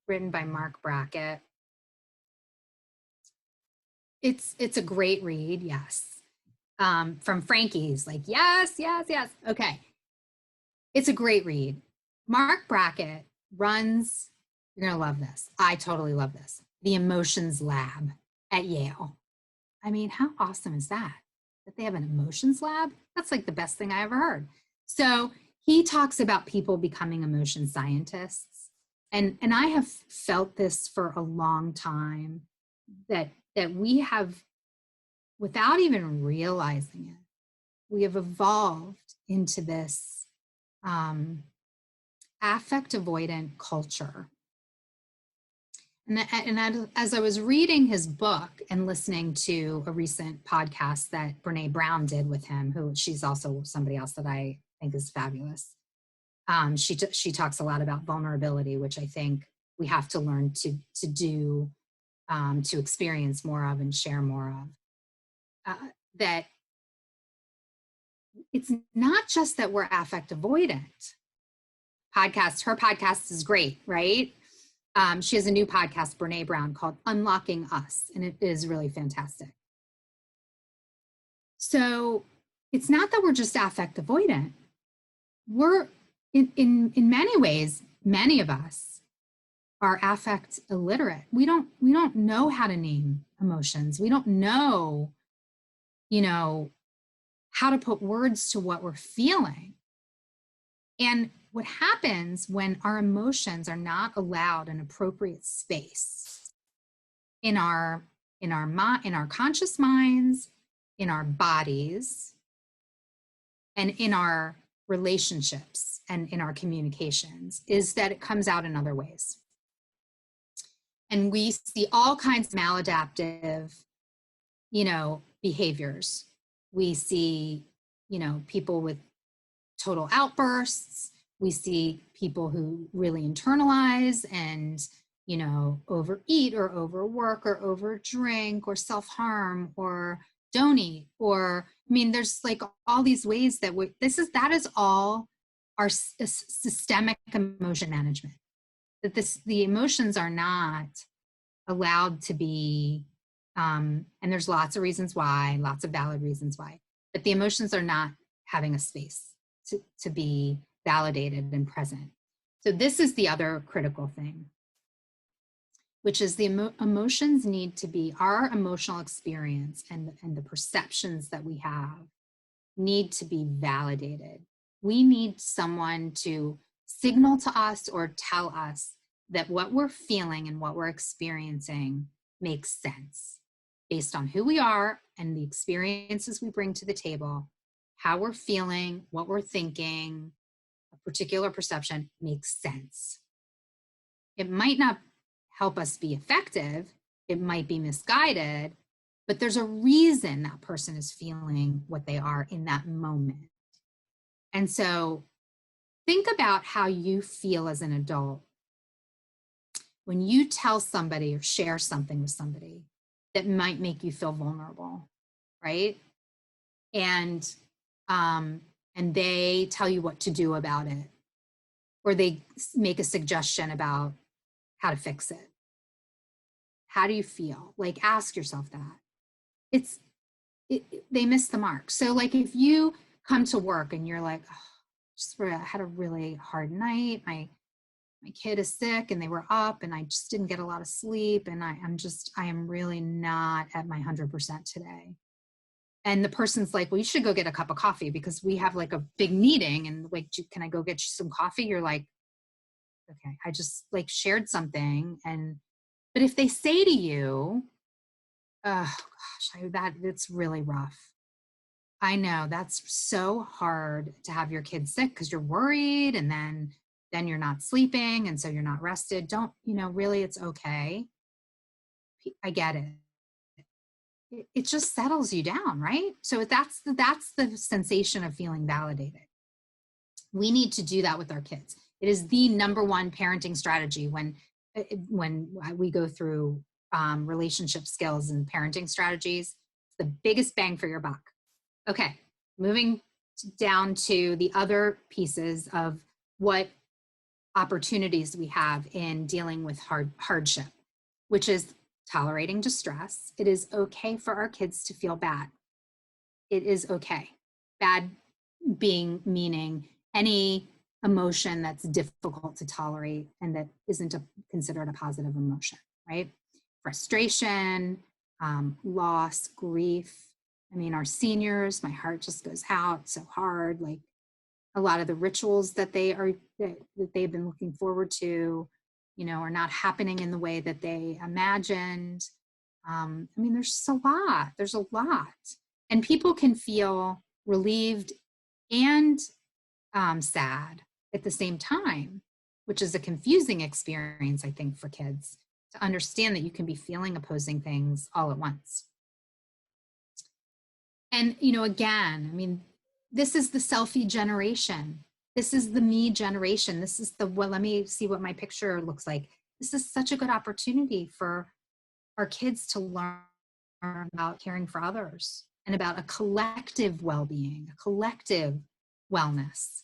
written by Mark Brackett. It's a great read, yes. From Frankie's, like, yes. Okay. It's a great read. Mark Brackett runs, you're gonna love this. I totally love this. The Emotions Lab at Yale. I mean, how awesome is that? That they have an emotions lab? That's like the best thing I ever heard. So he talks about people becoming emotion scientists. And I have felt this for a long time, that we have, without even realizing it, we have evolved into this affect avoidant culture. As I was reading his book and listening to a recent podcast that Brene Brown did with him, who she's also somebody else that I think is fabulous. She talks a lot about vulnerability, which I think we have to learn to do, to experience more of and share more of. That it's not just that we're affect avoidant. Her podcast is great, right? She has a new podcast, Brene Brown, called Unlocking Us, and it is really fantastic. So it's not that we're just affect avoidant. We're in many ways, many of us are affect illiterate. We don't know how to name emotions. We don't know, how to put words to what we're feeling. And what happens when our emotions are not allowed an appropriate space in our conscious minds, in our bodies, and in our relationships and in our communications, is that it comes out in other ways. And we see all kinds of maladaptive, behaviors. We see, people with total outbursts. We see people who really internalize and, overeat or overwork or overdrink or self-harm or don't eat, or, there's like all these ways that that is all our systemic emotion management. That the emotions are not allowed to be, and there's lots of reasons why, lots of valid reasons why, but the emotions are not having a space to be validated and present. So this is the other critical thing, which is the emotions need to be, our emotional experience and the perceptions that we have need to be validated. We need someone to signal to us or tell us that what we're feeling and what we're experiencing makes sense based on who we are and the experiences we bring to the table. How we're feeling, what we're thinking, a particular perception makes sense. It might not help us be effective, it might be misguided, but there's a reason that person is feeling what they are in that moment. And so think about how you feel as an adult when you tell somebody or share something with somebody that might make you feel vulnerable, right? And they tell you what to do about it, or they make a suggestion about how to fix it. How do you feel? Like, ask yourself that. They miss the mark. So like if you come to work and you're like, oh, I had a really hard night. My kid is sick and they were up and I just didn't get a lot of sleep. And I am really not at my 100% today. And the person's like, well, you should go get a cup of coffee because we have like a big meeting, and like, can I go get you some coffee? You're like, okay, I just like shared something. But if they say to you, oh gosh, it's really rough. I know that's so hard to have your kid sick because you're worried, and then you're not sleeping, and so you're not rested. Don't, really, it's okay. I get it. It just settles you down, right? So that's the sensation of feeling validated. We need to do that with our kids. It is the number one parenting strategy when we go through relationship skills and parenting strategies. It's the biggest bang for your buck. Okay, moving down to the other pieces of what opportunities we have in dealing with hardship, which is tolerating distress. It is okay for our kids to feel bad. It is okay. Bad meaning any emotion that's difficult to tolerate and that isn't considered a positive emotion, right? Frustration, loss, grief. Our seniors, my heart just goes out so hard. Like a lot of the rituals that they've been looking forward to, are not happening in the way that they imagined. There's just a lot. There's a lot. And people can feel relieved and sad at the same time, which is a confusing experience, I think, for kids. to understand that you can be feeling opposing things all at once. And, you know, again, I mean, this is the selfie generation. This is the me generation. This is the, well, let me see what my picture looks like. This is such a good opportunity for our kids to learn about caring for others and about a collective well-being, a collective wellness.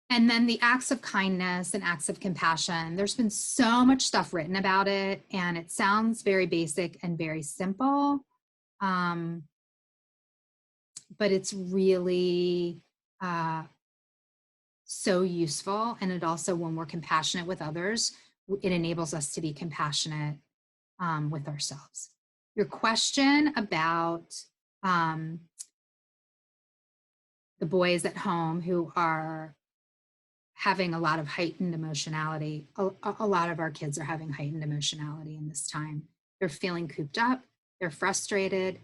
And then the acts of kindness and acts of compassion. There's been so much stuff written about it, and it sounds very basic and very simple. But it's really so useful. And it also, when we're compassionate with others, it enables us to be compassionate with ourselves. Your question about the boys at home who are having a lot of heightened emotionality. A lot of our kids are having heightened emotionality in this time. They're feeling cooped up, they're frustrated.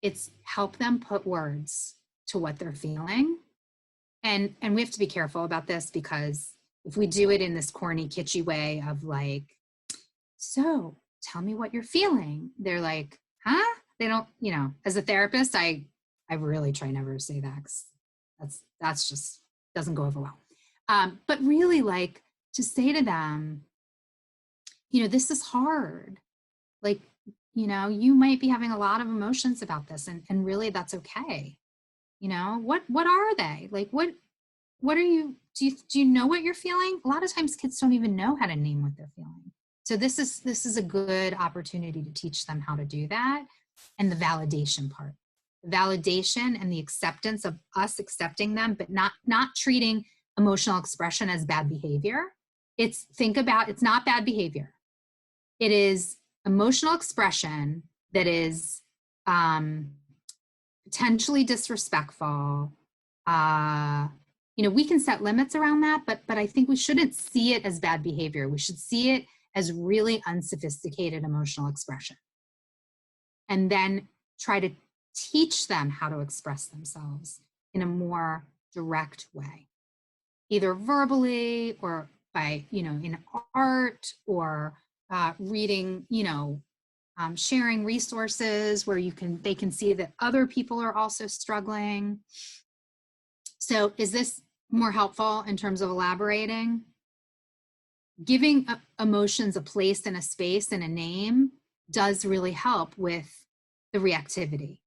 It's help them put words to what they're feeling. And we have to be careful about this, because if we do it in this corny, kitschy way of like, so tell me what you're feeling, they're like, huh? They don't, you know, as a therapist, I really try never to say that, because that's just doesn't go over well. But really, like, to say to them, you know, this is hard. Like, you know, you might be having a lot of emotions about this, and really that's okay. You know, what are they? Like, what are you, do you know what you're feeling? A lot of times kids don't even know how to name what they're feeling. So this is a good opportunity to teach them how to do that. And the validation part, the validation and the acceptance of us accepting them, but not treating emotional expression as bad behavior. It's not bad behavior. It is emotional expression that is potentially disrespectful. You know, we can set limits around that, but I think we shouldn't see it as bad behavior. We should see it as really unsophisticated emotional expression. And then try to teach them how to express themselves in a more direct way, either verbally or by, you know, in art or reading, you know, sharing resources where they can see that other people are also struggling. So is this more helpful in terms of elaborating? Giving emotions a place and a space and a name does really help with the reactivity.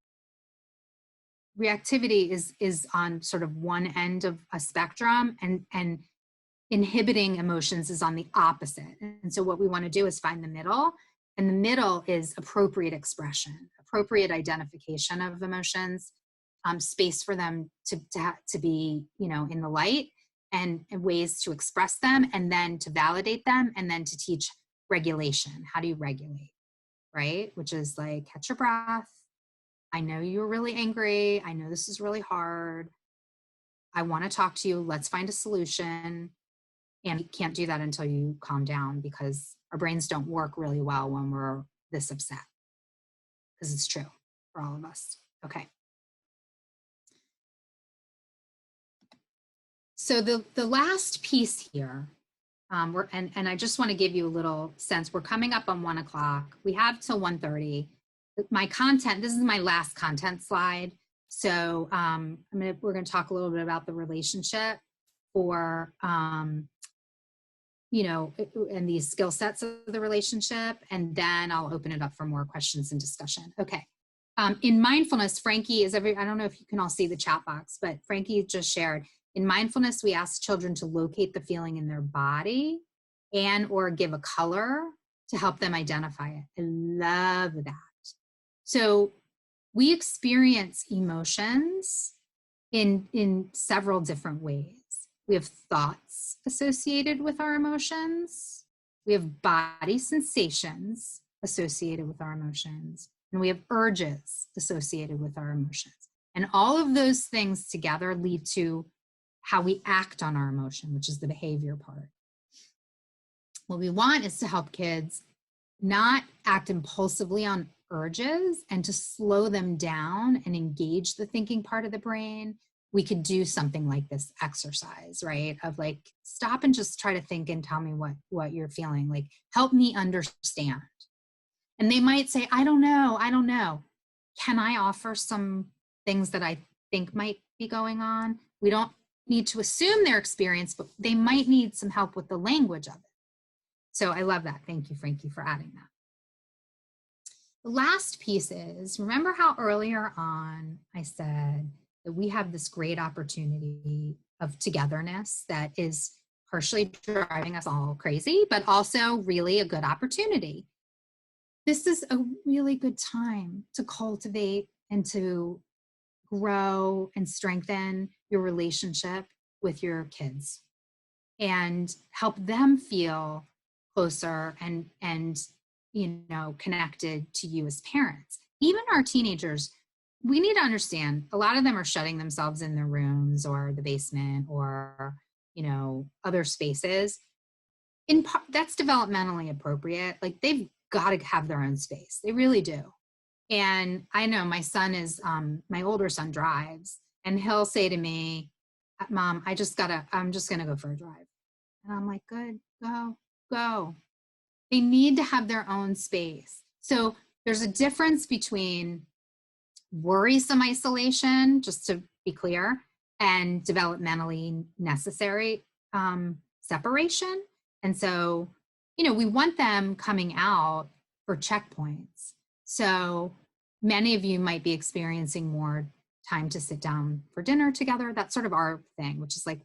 Reactivity is on sort of one end of a spectrum, and inhibiting emotions is on the opposite. And so what we want to do is find the middle, and the middle is appropriate expression, appropriate identification of emotions, space for them to be, you know, in the light, and ways to express them, and then to validate them, and then to teach regulation. How do you regulate, right? Which is like, catch your breath. I know you're really angry. I know this is really hard. I want to talk to you. Let's find a solution. And you can't do that until you calm down, because our brains don't work really well when we're this upset, because it's true for all of us. Okay. So the last piece here, and I just want to give you a little sense. We're coming up on 1 o'clock. We have till 1:30. My content, this is my last content slide. So we're going to talk a little bit about the relationship for, you know, and these skill sets of the relationship, and then I'll open it up for more questions and discussion. Okay. In mindfulness, Frankie I don't know if you can all see the chat box, but Frankie just shared, in mindfulness, we ask children to locate the feeling in their body or give a color to help them identify it. I love that. So we experience emotions in several different ways. We have thoughts associated with our emotions. We have body sensations associated with our emotions. And we have urges associated with our emotions. And all of those things together lead to how we act on our emotion, which is the behavior part. What we want is to help kids not act impulsively on urges, and to slow them down and engage the thinking part of the brain, we could do something like this exercise, right? Of like, stop and just try to think and tell me what you're feeling. Like, help me understand. And they might say, I don't know. Can I offer some things that I think might be going on? We don't need to assume their experience, but they might need some help with the language of it. So I love that. Thank you, Frankie, for adding that. The last piece is, remember how earlier on I said that we have this great opportunity of togetherness that is partially driving us all crazy, but also really a good opportunity. This is a really good time to cultivate and to grow and strengthen your relationship with your kids and help them feel closer and connected to you as parents. Even our teenagers, we need to understand a lot of them are shutting themselves in their rooms or the basement or other spaces. That's developmentally appropriate. Like, they've got to have their own space. They really do. And I know my son is, my older son drives, and he'll say to me, Mom, I'm just gonna go for a drive. And I'm like, good, go. They need to have their own space. So there's a difference between worrisome isolation, just to be clear, and developmentally necessary separation. And so, we want them coming out for checkpoints. So many of you might be experiencing more time to sit down for dinner together. That's sort of our thing, which is like,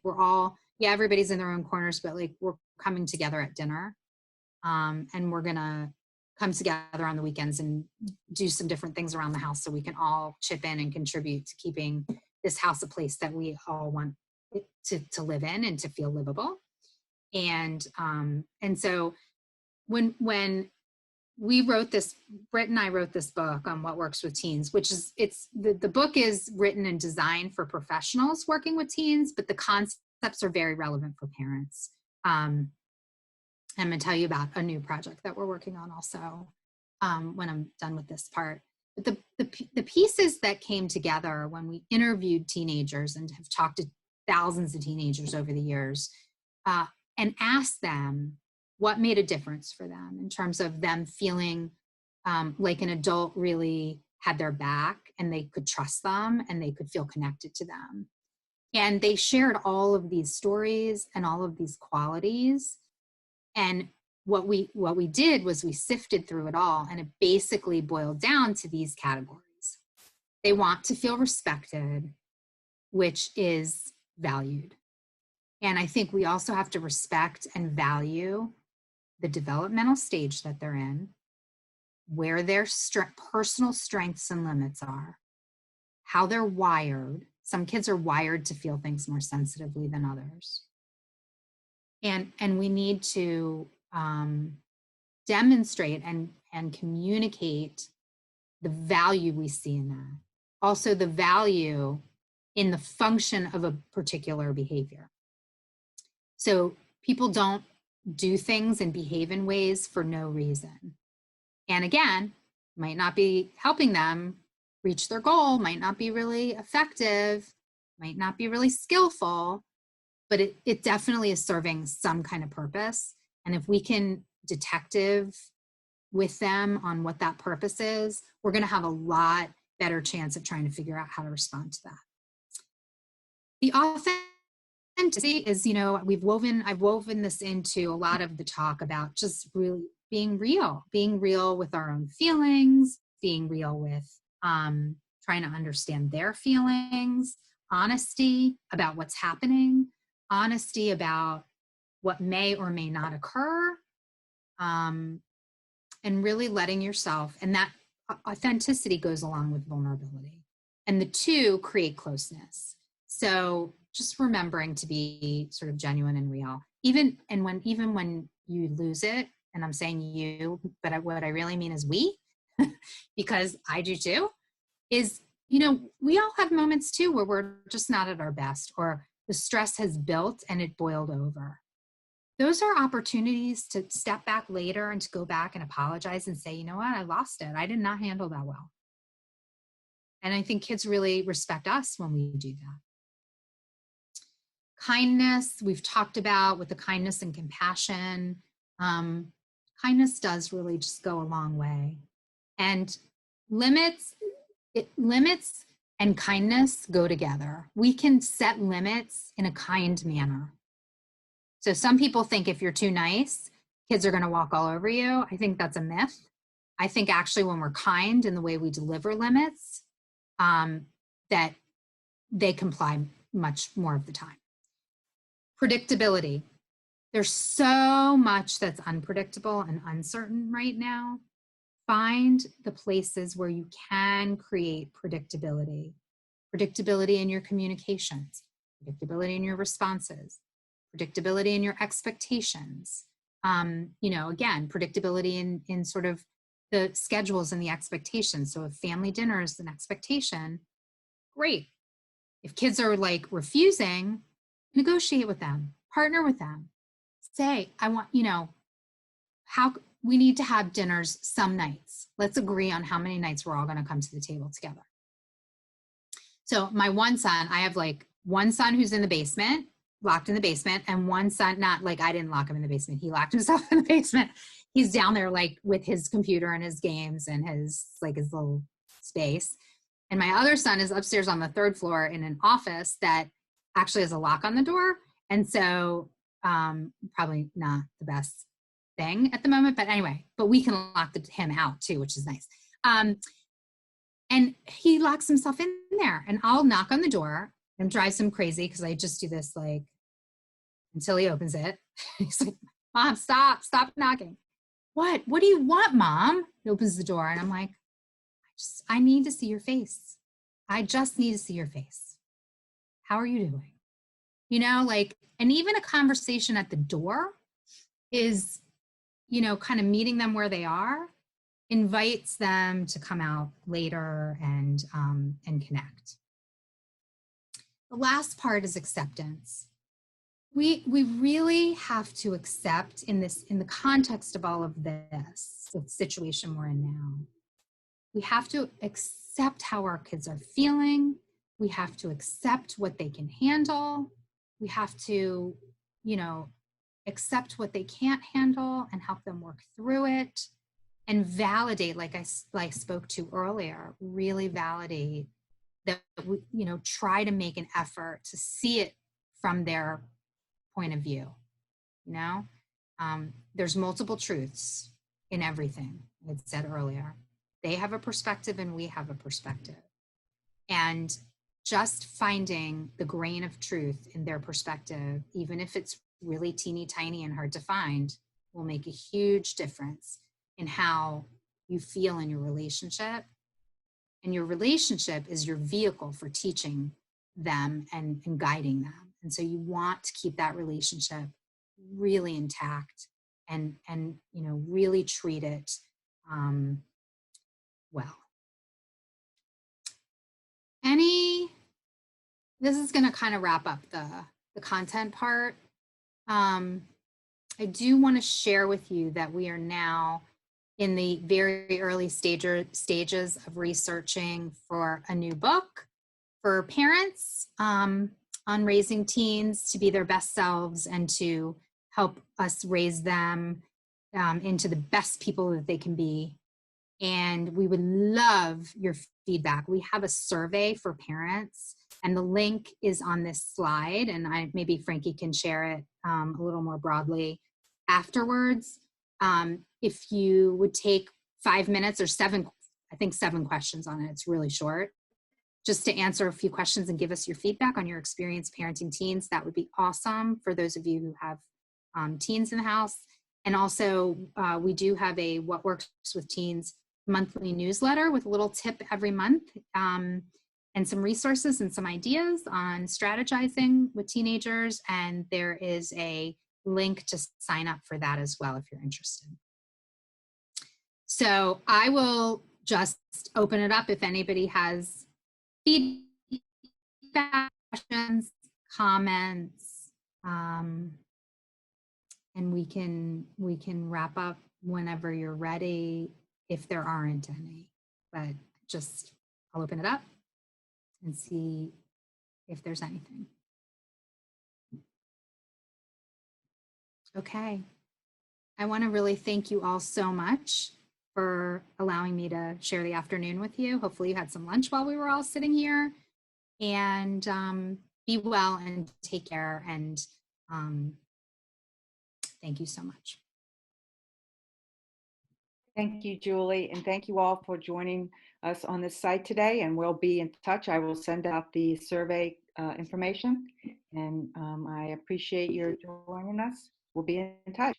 everybody's in their own corners, but like, we're coming together at dinner. And we're gonna come together on the weekends and do some different things around the house so we can all chip in and contribute to keeping this house a place that we all want it to live in and to feel livable. And so when we wrote this, Britt and I wrote this book on what works with teens, which is, the book is written and designed for professionals working with teens, but the concepts are very relevant for parents. I'm going to tell you about a new project that we're working on also when I'm done with this part. But the pieces that came together when we interviewed teenagers and have talked to thousands of teenagers over the years and asked them what made a difference for them in terms of them feeling like an adult really had their back and they could trust them and they could feel connected to them. And they shared all of these stories and all of these qualities. And what we did was we sifted through it all, and it basically boiled down to these categories. They want to feel respected, which is valued. And I think we also have to respect and value the developmental stage that they're in, where their personal strengths and limits are, how they're wired. Some kids are wired to feel things more sensitively than others. And we need to demonstrate and communicate the value we see in that. Also the value in the function of a particular behavior. So people don't do things and behave in ways for no reason. And again, might not be helping them reach their goal, might not be really effective, might not be really skillful, but it definitely is serving some kind of purpose. And if we can detective with them on what that purpose is, we're going to have a lot better chance of trying to figure out how to respond to that. The authenticity is, I've woven this into a lot of the talk about just really being real with our own feelings, being real with trying to understand their feelings, honesty about what's happening, honesty about what may or may not occur, and really letting yourself, and that authenticity goes along with vulnerability. And the two create closeness. So just remembering to be sort of genuine and real, even when you lose it, and I'm saying you, but what I really mean is we, because I do too, is, we all have moments too where we're just not at our best, or the stress has built and it boiled over. Those are opportunities to step back later and to go back and apologize and say, you know what, I lost it. I did not handle that well. And I think kids really respect us when we do that. Kindness, we've talked about with the kindness and compassion. Kindness does really just go a long way. And limits and kindness go together. We can set limits in a kind manner. So some people think if you're too nice, kids are going to walk all over you. I think that's a myth. I think actually when we're kind in the way we deliver limits, that they comply much more of the time. Predictability. There's so much that's unpredictable and uncertain right now. Find the places where you can create predictability. Predictability in your communications, predictability in your responses, predictability in your expectations. Again, predictability in sort of the schedules and the expectations. So if family dinner is an expectation, great. If kids are like refusing, negotiate with them, partner with them. Say, I want, how we need to have dinners some nights. Let's agree on how many nights we're all going to come to the table together. So my one son, I have like one son who's in the basement, locked in the basement, and one son, not like I didn't lock him in the basement. He locked himself in the basement. He's down there like with his computer and his games and his little space. And my other son is upstairs on the 3rd floor in an office that actually has a lock on the door. And so probably not the best thing at the moment, but anyway, but we can lock him out too, which is nice. And he locks himself in there, and I'll knock on the door and drives him crazy because I just do this like until he opens it. He's like, Mom, stop knocking. What do you want, Mom? He opens the door and I'm like, I need to see your face. I just need to see your face. How are you doing? And even a conversation at the door is, kind of meeting them where they are, invites them to come out later and connect. The last part is acceptance. We really have to accept in the context of all of this, the situation we're in now. We have to accept how our kids are feeling. We have to accept what they can handle. We have to, accept what they can't handle and help them work through it, and validate, like I spoke to earlier, really validate that, try to make an effort to see it from their point of view. There's multiple truths in everything, I had said earlier. They have a perspective and we have a perspective. And just finding the grain of truth in their perspective, even if it's really teeny tiny and hard to find, will make a huge difference in how you feel in your relationship. And your relationship is your vehicle for teaching them and guiding them. And so you want to keep that relationship really intact and really treat it well. This is going to kind of wrap up the content part. I do want to share with you that we are now in the very early stages of researching for a new book for parents on raising teens to be their best selves and to help us raise them into the best people that they can be. And we would love your feedback. We have a survey for parents, and the link is on this slide, and maybe Frankie can share it a little more broadly afterwards. If you would take 5 minutes or 7 questions on it, it's really short, just to answer a few questions and give us your feedback on your experience parenting teens, that would be awesome for those of you who have teens in the house. And also, we do have a What Works with Teens monthly newsletter with a little tip every month and some resources and some ideas on strategizing with teenagers. And there is a link to sign up for that as well if you're interested. So I will just open it up if anybody has feedback, questions, comments, and we can wrap up whenever you're ready if there aren't any. But just I'll open it up and see if there's anything. Okay. I want to really thank you all so much for allowing me to share the afternoon with you. Hopefully, you had some lunch while we were all sitting here. And be well and take care. And thank you so much. Thank you, Julie, and thank you all for joining us on this site today, and we'll be in touch. I will send out the survey information, and I appreciate your joining us. We'll be in touch.